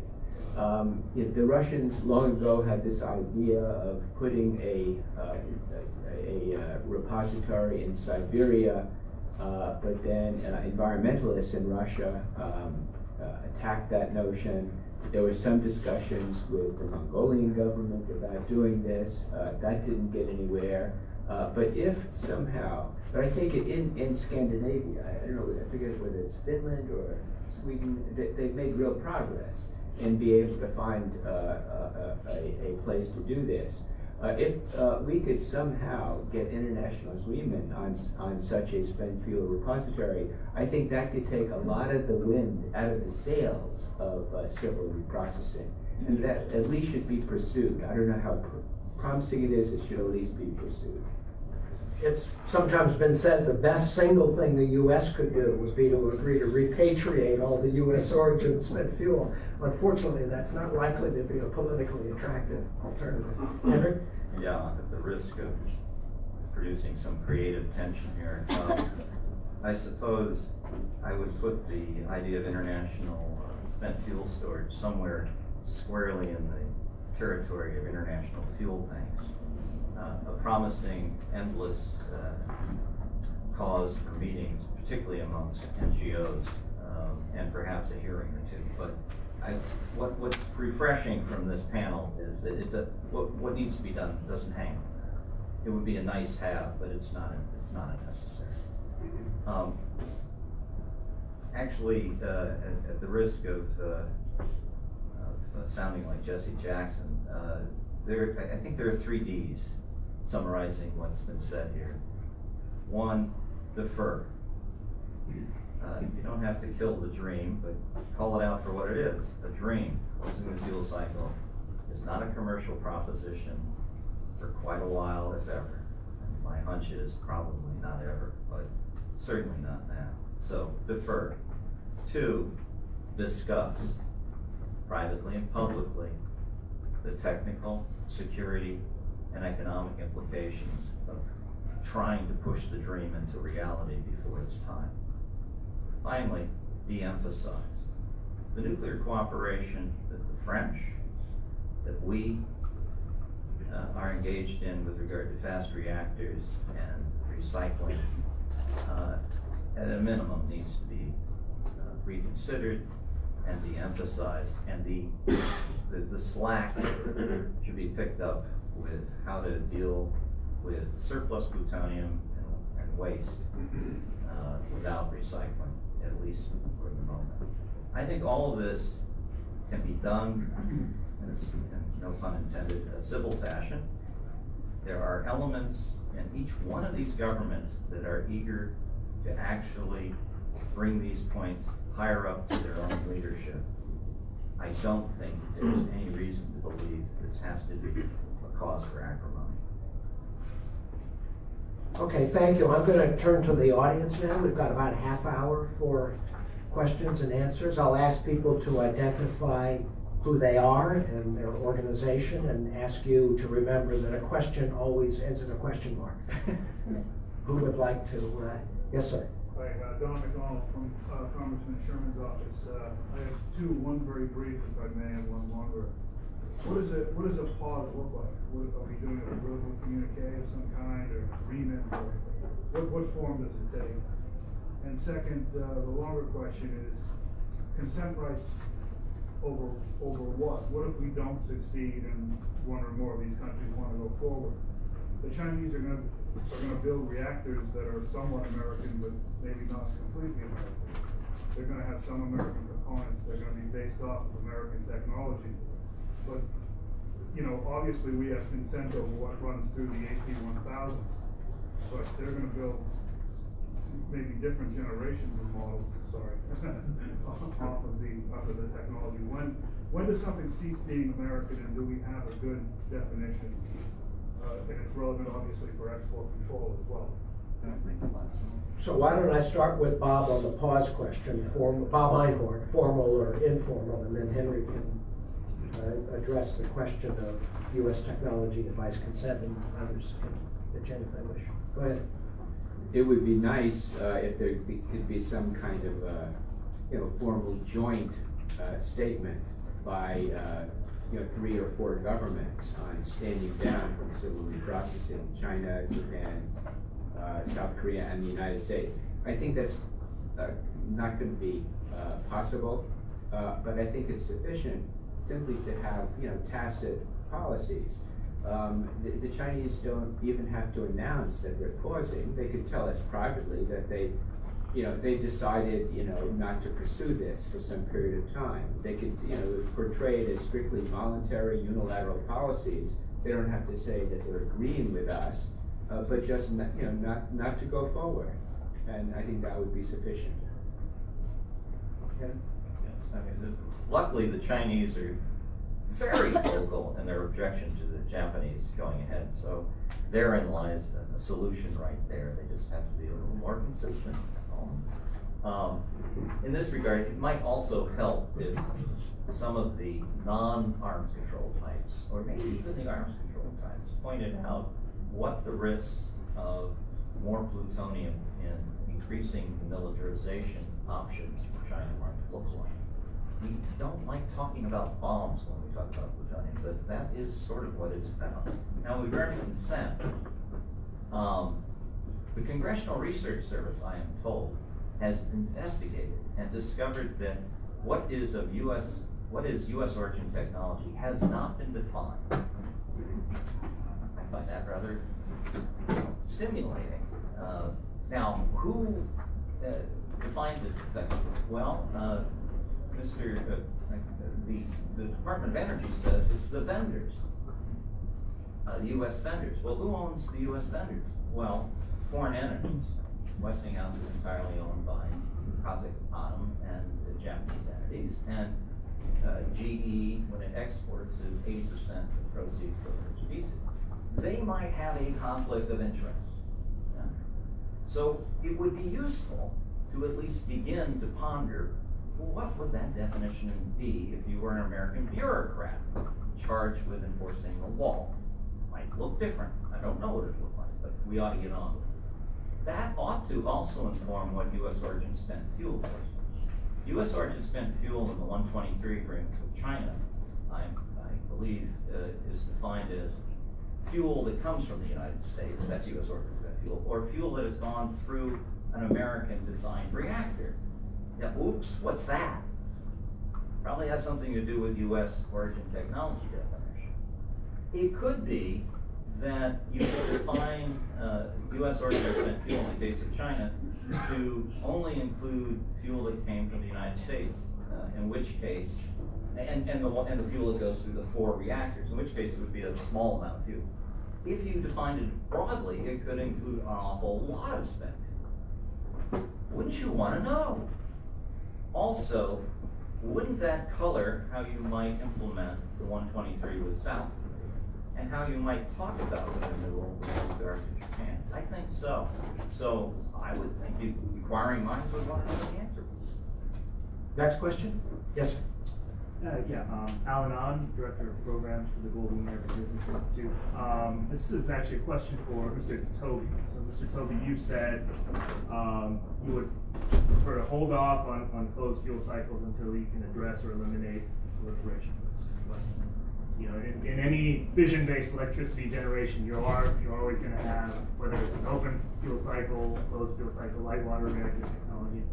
The Russians long ago had this idea of putting a repository in Siberia, but then environmentalists in Russia attacked that notion. There were some discussions with the Mongolian government about doing this. That didn't get anywhere. But if somehow, but I take it in Scandinavia, I don't know, I forget whether it's Finland or Sweden, they've made real progress and be able to find a place to do this. If we could somehow get international agreement on such a spent fuel repository, I think that could take a lot of the wind out of the sails of civil reprocessing. And that at least should be pursued. I don't know how promising it is, it should at least be pursued. It's sometimes been said the best single thing the U.S. could do would be to agree to repatriate all the U.S. origin spent fuel. Unfortunately, that's not likely to be a politically attractive alternative. Henry? Yeah, at the risk of producing some creative tension here, I suppose I would put the idea of international spent fuel storage somewhere squarely in the territory of international fuel banks. A promising, endless cause for meetings, particularly amongst NGOs, and perhaps a hearing or two. But what's refreshing from this panel is that what needs to be done doesn't hang on that. It would be a nice have, but it's not a necessary. Actually, at the risk of sounding like Jesse Jackson, I think there are 3 Ds summarizing what's been said here. 1, defer. You don't have to kill the dream, but call it out for what it is, a dream. Closing the fuel cycle is not a commercial proposition for quite a while, if ever. And my hunch is probably not ever, but certainly not now. So defer. 2, discuss, privately and publicly, the technical, security, and economic implications of trying to push the dream into reality before it's time. Finally, de-emphasize. The nuclear cooperation that the French, that we are engaged in with regard to fast reactors and recycling, at a minimum needs to be reconsidered and de-emphasized, and the slack should be picked up with how to deal with surplus plutonium and waste without recycling, at least for the moment. I think all of this can be done in no pun intended, a civil fashion. There are elements in each one of these governments that are eager to actually bring these points higher up to their own leadership. I don't think there's any reason to believe this has to be a cause for acrimony. Okay, thank you. I'm going to turn to the audience now. We've got about a half hour for questions and answers. I'll ask people to identify who they are and their organization, and ask you to remember that a question always ends in a question mark. Who would like to? Yes, sir. Hi, Don McDonald from Congressman Sherman's office. I have 2, one very brief, if I may, and one longer. What does a pause look like? Are we doing a political communique of some kind, or agreement, or what form does it take? And second, the longer question is consent rights over what? What if we don't succeed and one or more of these countries want to go forward? The Chinese are going to build reactors that are somewhat American, but maybe not completely American. They're going to have some American components. They're going to be based off of American technology. But, you know, obviously we have consent over what runs through the AP1000. But they're going to build maybe different generations of models, off of the technology. When does something cease being American, and do we have a good definition? and it's relevant obviously for export control as well. So why don't I start with Bob on the pause question, Bob Einhorn, formal or informal, and then Henry can address the question of U.S. technology advice consent, and others can pitch in if they wish. Go ahead. It would be nice if there could be some kind of formal joint statement by 3 or 4 governments on standing down from civil reprocessing: China, Japan, South Korea, and the United States. I think that's not going to be possible, but I think it's sufficient simply to have tacit policies. The Chinese don't even have to announce that they're pausing. They could tell us privately that they decided, not to pursue this for some period of time. They could, portray it as strictly voluntary, unilateral policies. They don't have to say that they're agreeing with us, but just, not to go forward. And I think that would be sufficient. Okay. Yes, I mean, luckily the Chinese are very vocal in their objection to the Japanese going ahead, so therein lies a solution right there. They just have to be a little more consistent. In this regard, it might also help if some of the non-arms control types, or maybe even the arms control types, pointed out what the risks of more plutonium in increasing militarization options for China might look like. We don't like talking about bombs when we talk about plutonium, but that is sort of what it's about. Now, regarding consent, the Congressional Research Service, I am told, has investigated and discovered that what is U.S. origin technology has not been defined. I find that rather stimulating. Now, who defines it effectively? Well, the Department of Energy says it's the vendors, the U.S. vendors. Well, who owns the U.S. vendors? Well, foreign entities. Westinghouse is entirely owned by Kazakhstan and the Japanese entities, and GE, when it exports, is 80% of proceeds from its species. They might have a conflict of interest. Yeah? So it would be useful to at least begin to ponder, well, what would that definition be if you were an American bureaucrat charged with enforcing the law? It might look different. I don't know what it would look like, but we ought to get on with it. That ought to also inform what U.S. origin spent fuel was. U.S. origin spent fuel in the 123 agreement with China, I believe, is defined as fuel that comes from the United States, that's U.S. origin spent fuel, or fuel that has gone through an American-designed reactor. Yeah, oops, what's that? Probably has something to do with U.S. origin technology definition. It could be that you could define U.S. origin spent fuel in the case of China to only include fuel that came from the United States, in which case, and the fuel that goes through the 4 reactors, in which case it would be a small amount of fuel. If you defined it broadly, it could include an awful lot of spent fuel. Wouldn't you want to know? Also, wouldn't that color how you might implement the 123 with South Korea, and how you might talk about the renewal with regard to Japan? I think so. So I would think inquiring minds would want to know the answer. Next question? Yes, sir. Alan On, Director of Programs for the Global American Business Institute. This is actually a question for Mr. Tobey. So Mr. Tobey, you said you would prefer to hold off on closed fuel cycles until you can address or eliminate proliferation risks. But, in any fission-based electricity generation, you're always going to have, whether it's an open fuel cycle, closed fuel cycle, light water reactor technology,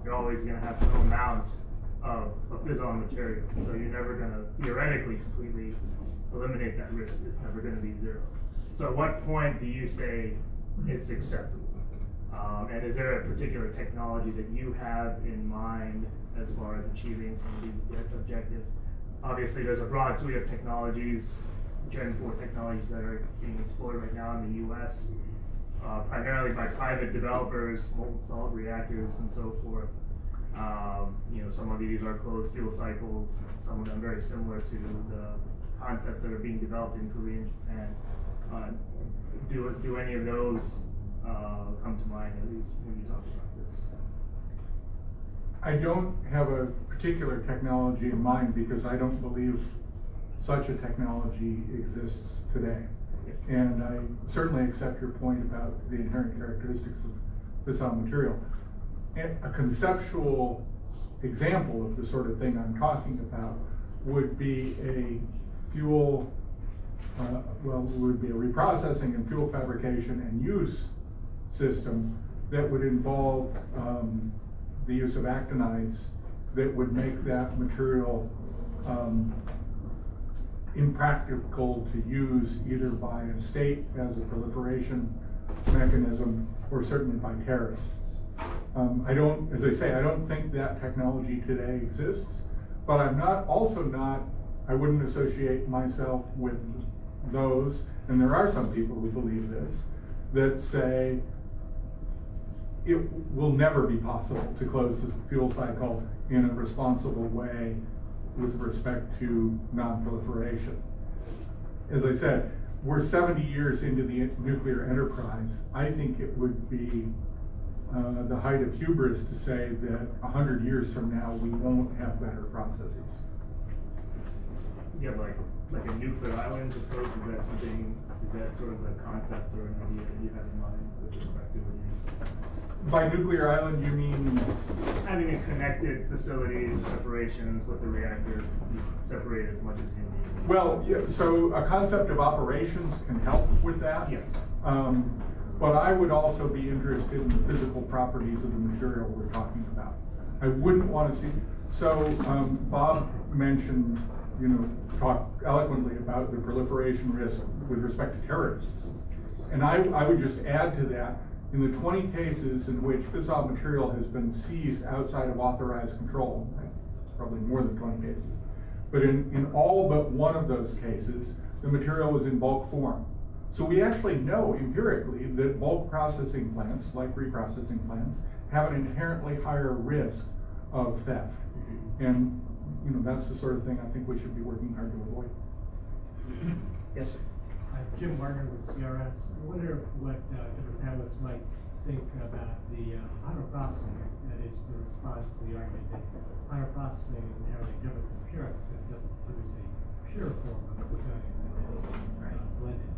you're always going to have some amount of fissile material. So you're never going to theoretically completely eliminate that risk. It's never going to be zero. So at what point do you say it's acceptable? And is there a particular technology that you have in mind as far as achieving some of these objectives? Obviously, there's a broad suite of technologies, Gen 4 technologies that are being explored right now in the U.S., primarily by private developers, molten salt reactors, and so forth. Some of these are closed fuel cycles, some of them very similar to the concepts that are being developed in Korea and Japan. Do any of those come to mind, at least when you talk about this? I don't have a particular technology in mind because I don't believe such a technology exists today. And I certainly accept your point about the inherent characteristics of fissile material. And a conceptual example of the sort of thing I'm talking about would be a fuel, would be a reprocessing and fuel fabrication and use system that would involve the use of actinides that would make that material impractical to use either by a state as a proliferation mechanism or certainly by terrorists. As I say, I don't think that technology today exists, but I wouldn't associate myself with those, and there are some people who believe this, that say it will never be possible to close this fuel cycle in a responsible way with respect to non-proliferation. As I said, we're 70 years into the nuclear enterprise. I think it would be the height of hubris to say that 100 years from now we won't have better processes. Yeah, like a nuclear islands approach, is that sort of a concept or an idea that you have in mind with respect to what you By nuclear island, you mean? having a connected facility, separations with the reactor, you separate as much as you need. Well, yeah, so a concept of operations can help with that. Yeah. But I would also be interested in the physical properties of the material we're talking about. I wouldn't want to see, so Bob mentioned, talked eloquently about the proliferation risk with respect to terrorists. And I would just add to that, in the 20 cases in which fissile material has been seized outside of authorized control, probably more than 20 cases, but in all but one of those cases, the material was in bulk form. So we actually know empirically that bulk processing plants, like reprocessing plants, have an inherently higher risk of theft. And that's the sort of thing I think we should be working hard to avoid. Yes, sir. Jim Warner with CRS. I wonder what different panelists might think about the pyroprocessing that is the response to the argument that pyroprocessing is inherently different from pure because it doesn't produce a pure form of plutonium that is blended.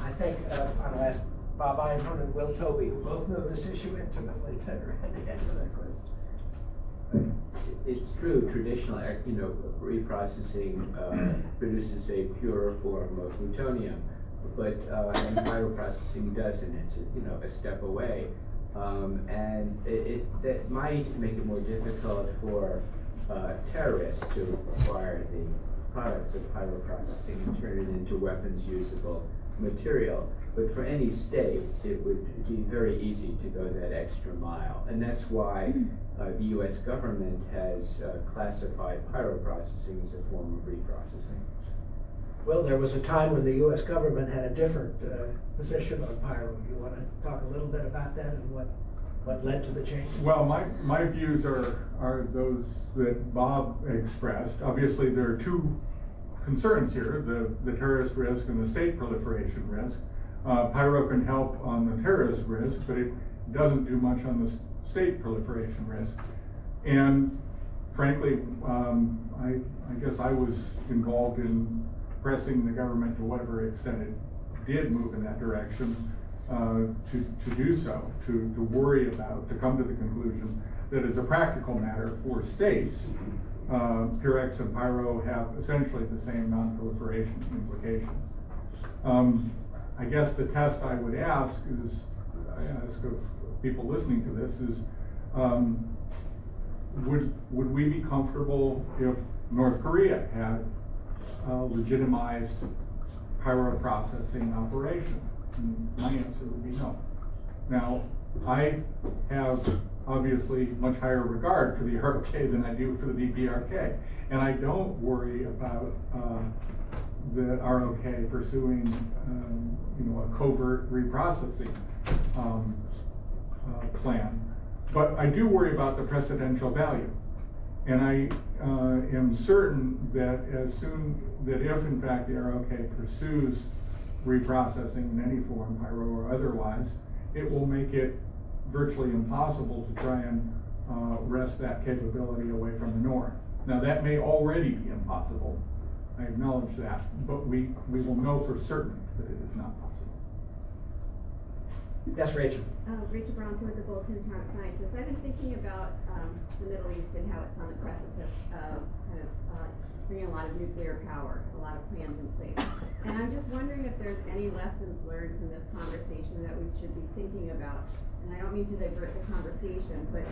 I think I'll ask Bob Einhorn and Will Tobey, who both know this issue intimately, to answer that question. It's true, traditionally, reprocessing produces a pure form of plutonium, but and pyroprocessing doesn't. It's a step away, and that might make it more difficult for terrorists to acquire the products of pyroprocessing and turn it into weapons usable material. But for any state, it would be very easy to go that extra mile, and that's why the U.S. government has classified pyroprocessing as a form of reprocessing. Well, there was a time when the U.S. government had a different position on pyro. Do you want to talk a little bit about that and what led to the change? Well, my views are those that Bob expressed. Obviously, there are two concerns here, the terrorist risk and the state proliferation risk. Pyro can help on the terrorist risk, but it doesn't do much on the state proliferation risk. And frankly, I guess I was involved in pressing the government to whatever extent it did move in that direction to do so, to worry about, to come to the conclusion that as a practical matter for states, Purex and Pyro have essentially the same non-proliferation implications. I guess the test I would ask of people listening to this is, would we be comfortable if North Korea had a legitimized pyroprocessing operation? And my answer would be no. Now, I have obviously much higher regard for the ROK than I do for the DPRK, and I don't worry about the ROK pursuing a covert reprocessing plan. But I do worry about the precedential value. And I am certain that if in fact the ROK pursues reprocessing in any form, pyro or otherwise, it will make it virtually impossible to try and wrest that capability away from the North. Now, that may already be impossible. I acknowledge that, but we will know for certain that it is not possible. Yes, Rachel. Rachel Bronson with the Bulletin of Town Scientists. I've been thinking about the Middle East and how it's on the precipice of bringing a lot of nuclear power, a lot of plans in place. And I'm just wondering if there's any lessons learned from this conversation that we should be thinking about. And I don't mean to divert the conversation, but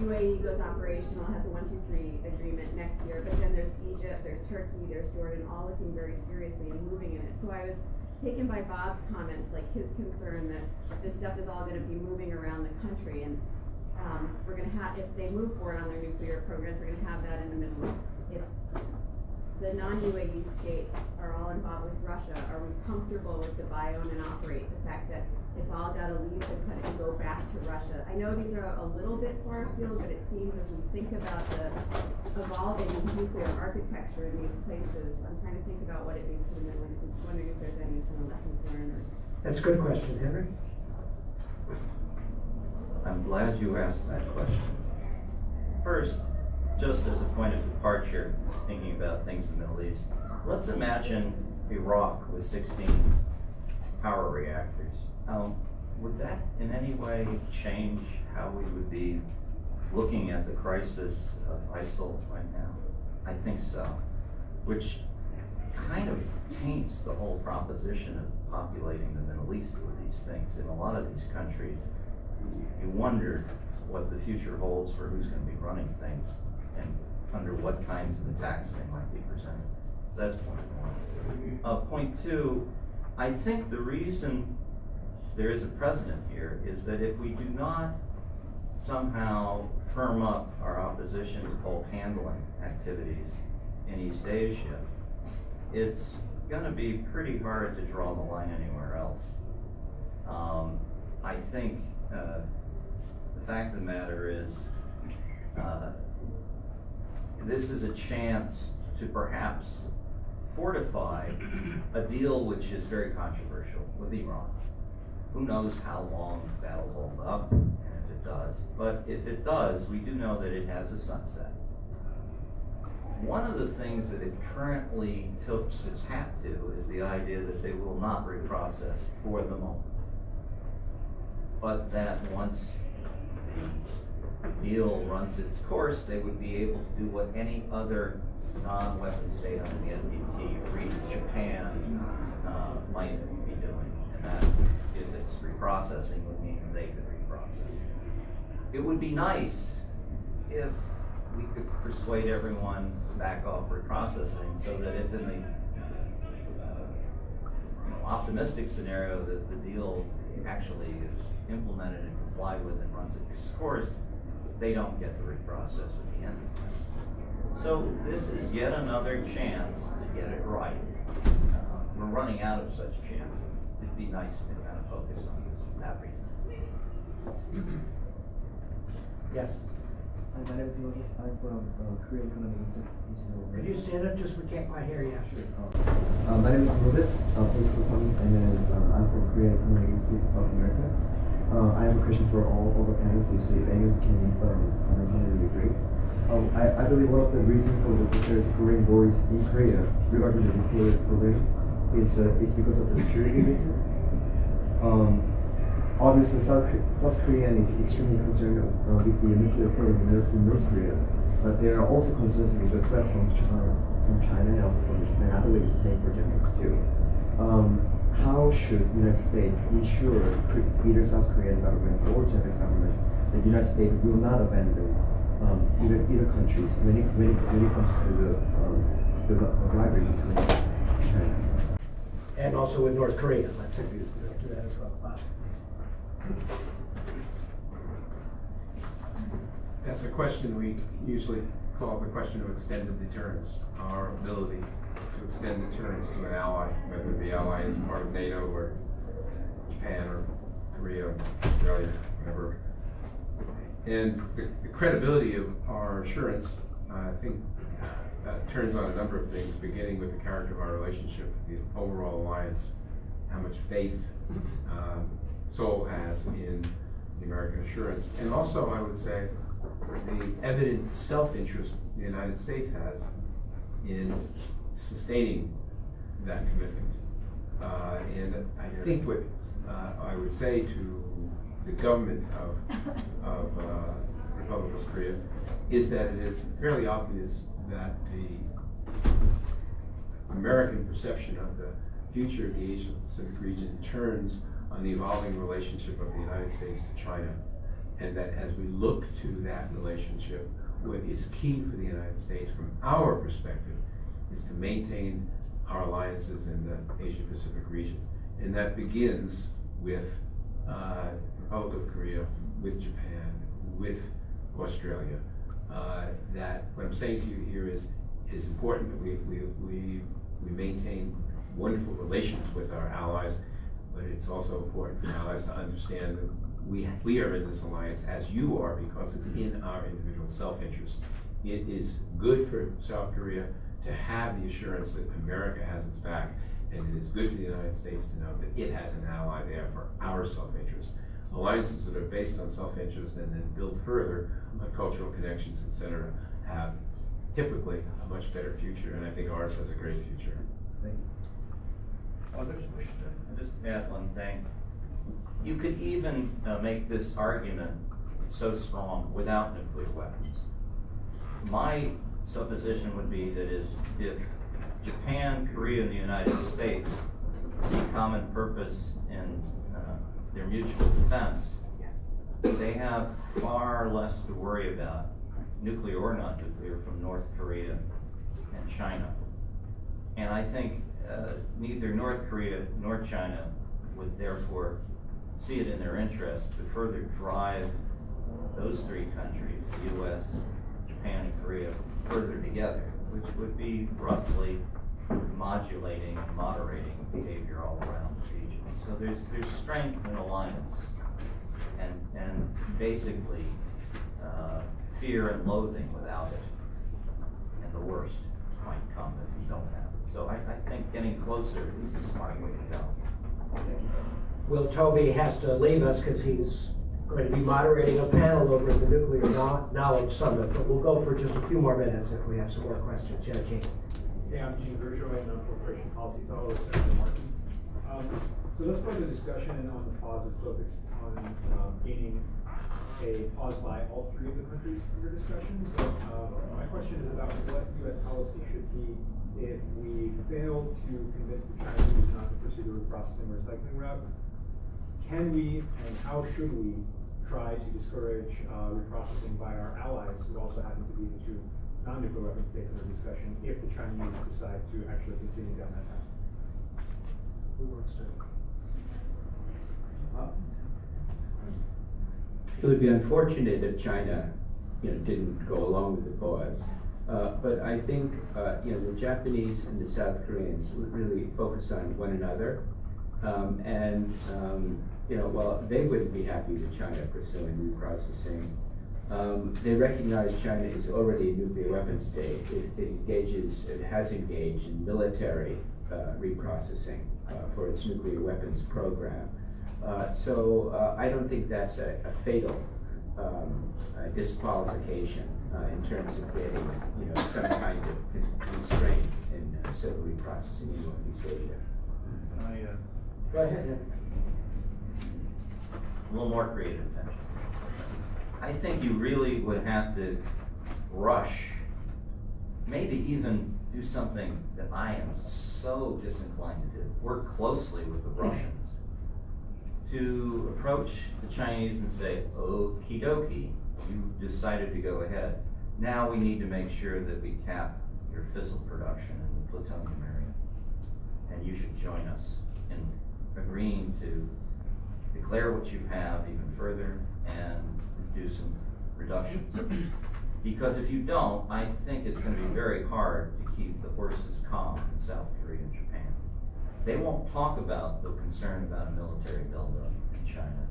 UAE goes operational, has a 1-2-3 agreement next year, but then there's Egypt, there's Turkey, there's Jordan, all looking very seriously and moving in it. So I was taken by Bob's comments, like his concern that this stuff is all going to be moving around the country, and we're going to have, if they move forward on their nuclear programs, we're going to have that in the Middle East. It's the non-UAE states are all involved with Russia. Are we comfortable with the buy, own, and operate? The fact that it's all got to leave and go back to Russia. I know these are a little bit far afield, but it seems as we think about the evolving nuclear architecture in these places, I'm trying to think about what it means for the Middle East. I'm just wondering if there's any sort of lessons learned. That's a good question, Henry. I'm glad you asked that question. First, just as a point of departure, thinking about things in the Middle East, let's imagine Iraq with 16 power reactors. Would that in any way change how we would be looking at the crisis of ISIL right now? I think so, which kind of taints the whole proposition of populating the Middle East with these things. In a lot of these countries, you wonder what the future holds for who's going to be running things and under what kinds of attacks they might be presented. That's point one. Point two, I think the reason there is a precedent here is that if we do not somehow firm up our opposition to bulk handling activities in East Asia, it's going to be pretty hard to draw the line anywhere else. I think the fact of the matter is this is a chance to perhaps fortify a deal which is very controversial with Iran. Who knows how long that'll hold up, and if it does. But if it does, we do know that it has a sunset. One of the things that it currently tips its hat to is the idea that they will not reprocess for the moment. But that once the deal runs its course, they would be able to do what any other non-weapon state under the NPT, or even Japan, might be doing. And that, if it's reprocessing, would mean they could reprocess. It would be nice if we could persuade everyone to back off reprocessing, so that if in the optimistic scenario that the deal actually is implemented and complied with and runs its course, they don't get the reprocess at the end. So this is yet another chance to get it right. We're running out of such chances. It'd be nice to kind of focus on this for that reason. Yes. Hi, my name is Moses. I'm from Korean Economic Institute. Could you stand up just we can't quite hear you? Sure. My name is Moses. Thank you for coming. And then I'm from Korean Economic Institute of America. I have a question for all the panelists. So if anyone can comment on it, would be great. I believe one of the reasons for the there's growing voice in Korea regarding the nuclear program is because of the security reason. Obviously, South Korea is extremely concerned with the nuclear program in North Korea, but there are also concerns with the threat from China and also from Japan. I believe it's the same for Japan too. How should the United States ensure either South Korean government or Japanese government that the United States will not abandon either countries when it comes to the rivalry between China And also with North Korea. Let's do that as well. Wow. That's a question we usually call the question of extended deterrence, our ability to extend deterrence to an ally, whether the ally is part of NATO or Japan or Korea, Australia, whatever. And the credibility of our assurance, I think, turns on a number of things, beginning with the character of our relationship, the overall alliance, how much faith Seoul has in the American assurance, and also, I would say, the evident self-interest the United States has in sustaining that commitment. And I think what I would say to the government of Republic of Korea is that it is fairly obvious that the American perception of the future of the Asia-Pacific region turns on the evolving relationship of the United States to China, and that as we look to that relationship, what is key for the United States from our perspective is to maintain our alliances in the Asia-Pacific region. And that begins with the Republic of Korea, with Japan, with Australia. That what I'm saying to you here is it is important that we maintain wonderful relations with our allies, but it's also important for allies to understand that we are in this alliance as you are, because it's in our individual self-interest. It is good for South Korea to have the assurance that America has its back, and it is good for the United States to know that it has an ally there for our self-interest. Alliances that are based on self-interest and then built further on cultural connections, etc., have typically a much better future, and I think ours has a great future. Thank you. Others wish to just add one thing. You could even make this argument so strong without nuclear weapons. My supposition would be that is if Japan, Korea, and the United States see common purpose in their mutual defense, they have far less to worry about, nuclear or non-nuclear, from North Korea and China. And I think neither North Korea nor China would therefore see it in their interest to further drive those three countries, the US, Japan, and Korea, further together, which would be roughly modulating and moderating behavior all around the region. So there's strength in alliance, and basically fear and loathing without it, and the worst might come if you don't have it. So I think getting closer is a smart way to go. Will Tobey has to leave us because he's going to be moderating a panel over at the Nuclear Knowledge Summit, but we'll go for just a few more minutes if we have some more questions. Yeah, Gene. Hey, I'm Gene Gershon, Non-Proliferation Policy Fellow with Senator Martin. So let's go to the discussion on the pause is focused on gaining a pause by all three of the countries under discussion. But my question is about what U.S. policy should be if we fail to convince the Chinese not to pursue the reprocessing and recycling route. Can we and how should we try to discourage reprocessing by our allies, who also happen to be the two non-nuclear weapon states under discussion, if the Chinese decide to actually continue down that path? Who wants to? It would be unfortunate if China, didn't go along with the pause. But I think, the Japanese and the South Koreans would really focus on one another. While they wouldn't be happy with China pursuing reprocessing, they recognize China is already a nuclear weapon state. It has engaged in military reprocessing for its nuclear weapons program. So I don't think that's a fatal disqualification in terms of getting, some kind of constraint in civil reprocessing in Northeast Asia. Go ahead. A little more creative attention. I think you really would have to rush, maybe even do something that I am so disinclined to do, work closely with the Russians to approach the Chinese and say, okie dokie, you decided to go ahead. Now we need to make sure that we cap your fissile production in the plutonium area. And you should join us in agreeing to declare what you have even further and do some reductions. Because if you don't, I think it's going to be very hard to keep the horses calm in South Korea and Japan. They won't talk about the concern about a military buildup in China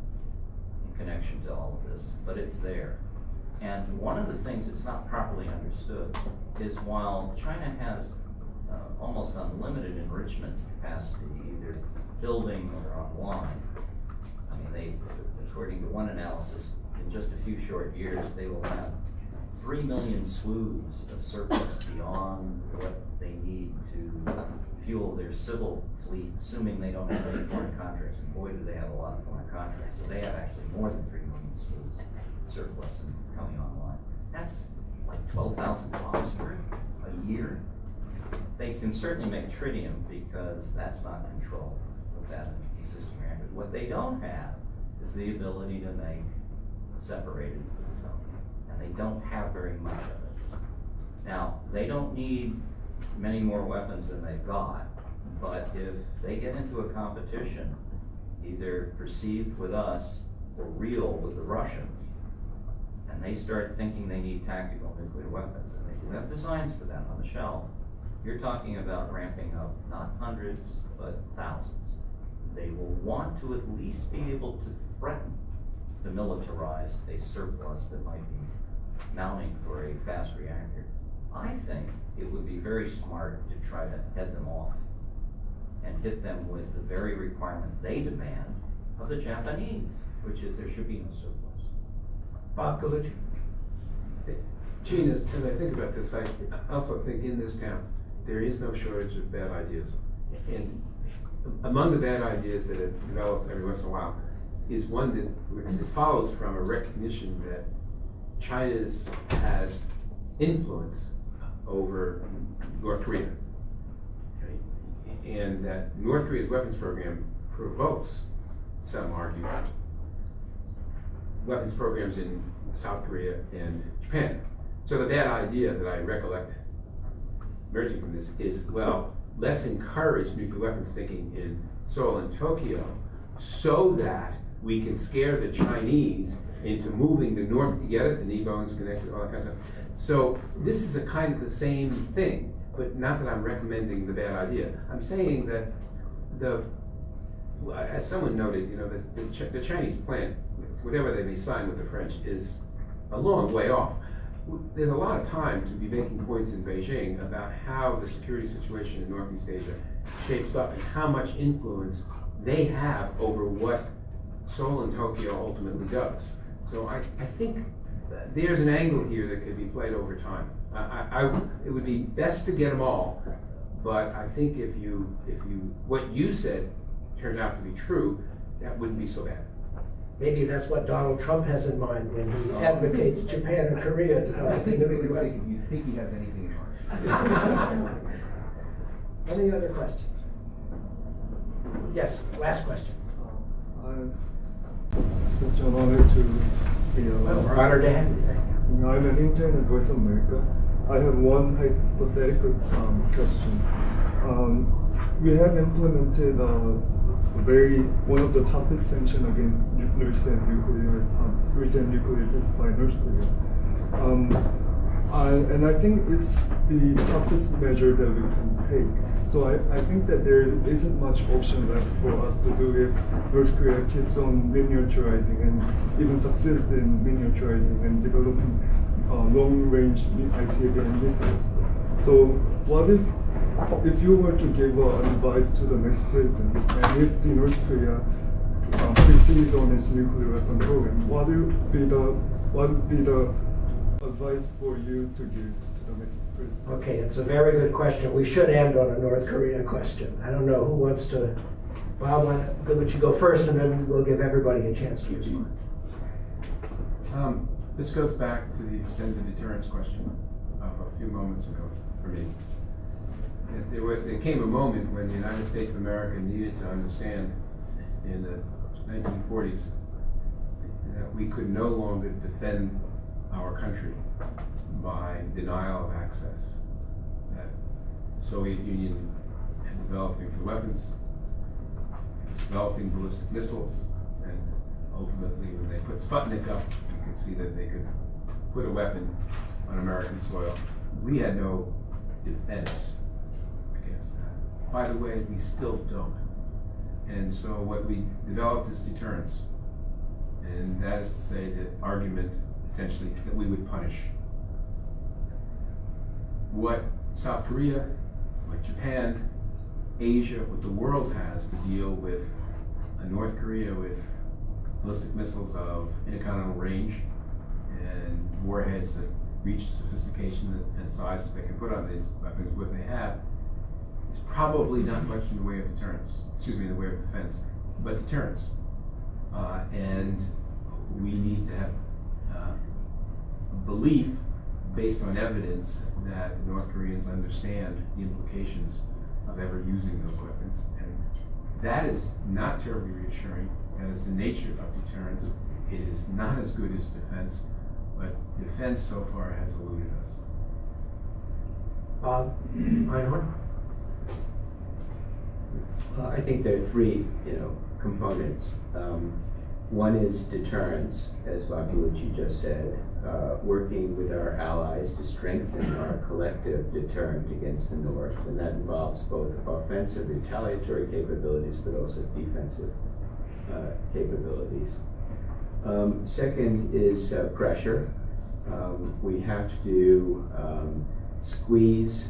in connection to all of this, but it's there. And one of the things that's not properly understood is while China has almost unlimited enrichment capacity, either building or online, I mean, they, according to one analysis, in just a few short years, they will have 3 million SWUs of surplus beyond what they need to fuel their civil fleet, assuming they don't have any foreign contracts. And boy, do they have a lot of foreign contracts. So they have actually more than 3 million SWUs surplus and coming online. That's like 12,000 bombs per a year. They can certainly make tritium because that's not controlled with that existing reactor. What they don't have is the ability to make separated plutonium, and they don't have very much of it. Now, they don't need many more weapons than they've got, but if they get into a competition, either perceived with us or real with the Russians, and they start thinking they need tactical nuclear weapons, and they do have designs for that on the shelf, you're talking about ramping up not hundreds, but thousands. They will want to at least be able to threaten to militarize a surplus that might be mounting for a fast reactor. I think it would be very smart to try to head them off and hit them with the very requirement they demand of the Japanese, which is there should be no surplus. Bob Gallucci. Gene, as I think about this, I also think in this town, there is no shortage of bad ideas. And among the bad ideas that have developed every once in a while is one that follows from a recognition that China has influence over North Korea. Okay? And that North Korea's weapons program provokes, some argue, weapons programs in South Korea and Japan. So the bad idea that I recollect emerging from this is, well, let's encourage nuclear weapons thinking in Seoul and Tokyo so that we can scare the Chinese into moving to north. You get it? The knee bones connected, all that kind of stuff. So this is a kind of the same thing, but not that I'm recommending the bad idea. I'm saying that as someone noted, you know, the Chinese plan, whatever they may sign with the French, is a long way off. There's a lot of time to be making points in Beijing about how the security situation in Northeast Asia shapes up and how much influence they have over what Seoul and Tokyo ultimately does. So I think there's an angle here that could be played over time. It would be best to get them all, but I think if what you said turned out to be true, that wouldn't be so bad. Maybe that's what Donald Trump has in mind when he advocates Japan and Korea. I think if you think he has anything in mind. Any other questions? Yes, last question. It's such an honor to be alive. We're honored to have you. I'm an intern at Voice of America. I have one hypothetical question. We have implemented one of the toughest sanctions against recent nuclear tests by North Korea. And I think it's the toughest measure that we can take. So I think that there isn't much option left for us to do if North Korea keeps on miniaturizing and even succeeds in miniaturizing and developing long-range ICBM missiles. So what if you were to give advice to the next president, and if the North Korea proceeds on its nuclear weapon program, what would be the advice for you to give to the next president? Okay, it's a very good question. We should end on a North Korea question. I don't know who wants to. Bob, why don't you go first, and then we'll give everybody a chance to respond. This goes back to the extended deterrence question of a few moments ago for me. There came a moment when the United States of America needed to understand in the 1940s that we could no longer defend our country by denial of access. That the Soviet Union had developed nuclear weapons, developing ballistic missiles, and ultimately when they put Sputnik up, you could see that they could put a weapon on American soil. We had no defense against that. By the way, we still don't. And so what we developed is deterrence. And that is to say that argument essentially, that we would punish. What South Korea, what Japan, Asia, what the world has to deal with a North Korea with ballistic missiles of intercontinental range and warheads that reach sophistication and size that they can put on these weapons, what they have, is probably not much in the way of deterrence, in the way of defense, but deterrence. And we need to have a belief based on evidence that the North Koreans understand the implications of ever using those weapons. And that is not terribly reassuring. That is the nature of deterrence. It is not as good as defense, but defense so far has eluded us. Einhorn? I think there are three, components. One is deterrence, as Gallucci just said, working with our allies to strengthen our collective deterrent against the North, and that involves both offensive retaliatory capabilities, but also defensive capabilities. Second is pressure. We have to squeeze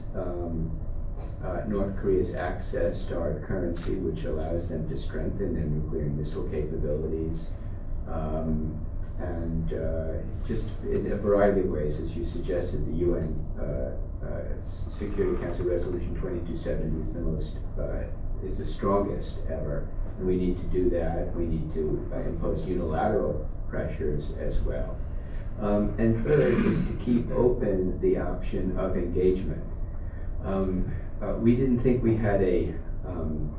North Korea's access to our currency, which allows them to strengthen their nuclear and missile capabilities, and just in a variety of ways, as you suggested, the UN Security Council Resolution 2270 is the strongest ever, and we need to do that. We need to impose unilateral pressures as well. And third is to keep open the option of engagement. We didn't think we had a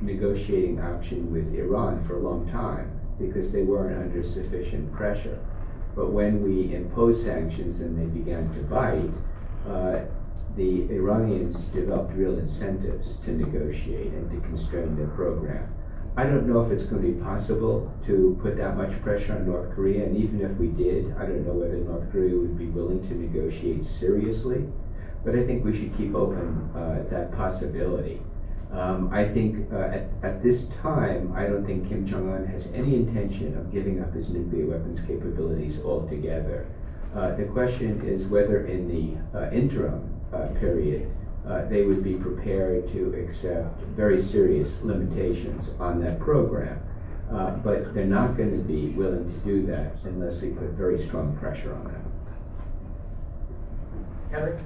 negotiating option with Iran for a long time because they weren't under sufficient pressure. But when we imposed sanctions and they began to bite, the Iranians developed real incentives to negotiate and to constrain their program. I don't know if it's going to be possible to put that much pressure on North Korea, and even if we did, I don't know whether North Korea would be willing to negotiate seriously. But I think we should keep open that possibility. I think at this time, I don't think Kim Jong-un has any intention of giving up his nuclear weapons capabilities altogether. The question is whether in the interim period, they would be prepared to accept very serious limitations on that program. But they're not going to be willing to do that unless we put very strong pressure on them. Henry?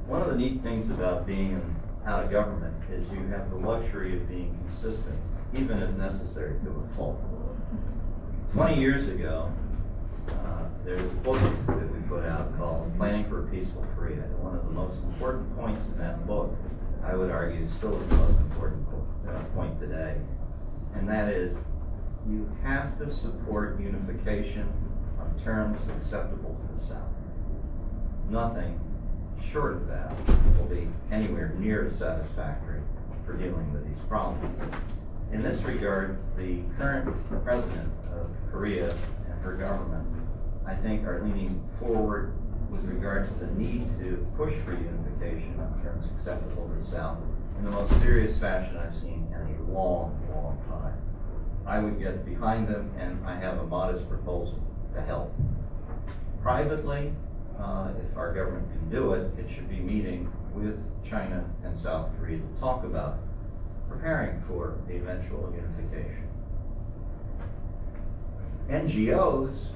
One of the neat things about being out of government is you have the luxury of being consistent, even if necessary to a fault. 20 years ago, there was a book that we put out called Planning for a Peaceful Korea. And one of the most important points in that book, I would argue, still is the most important point today. And that is, you have to support unification on terms acceptable to the South. Nothing short of that will be anywhere near as satisfactory for dealing with these problems. In this regard, the current president of Korea and her government, I think, are leaning forward with regard to the need to push for unification on terms acceptable to the South in the most serious fashion I've seen in a long, long time. I would get behind them, and I have a modest proposal to help. Privately, if our government can do it, it should be meeting with China and South Korea to talk about preparing for the eventual unification. NGOs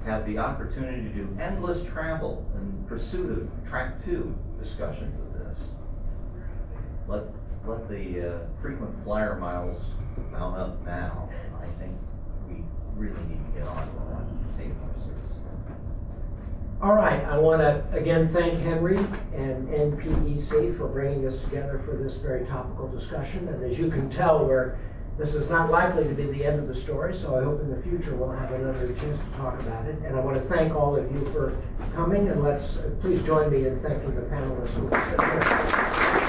have the opportunity to do endless travel in pursuit of track 2 discussions of this. Let the frequent flyer miles mount up now. I think we really need to get on with that and take it more seriously. All right, I want to again thank Henry and NPEC for bringing us together for this very topical discussion. And as you can tell, this is not likely to be the end of the story, so I hope in the future we'll have another chance to talk about it. And I want to thank all of you for coming, and please join me in thanking the panelists who will sit here.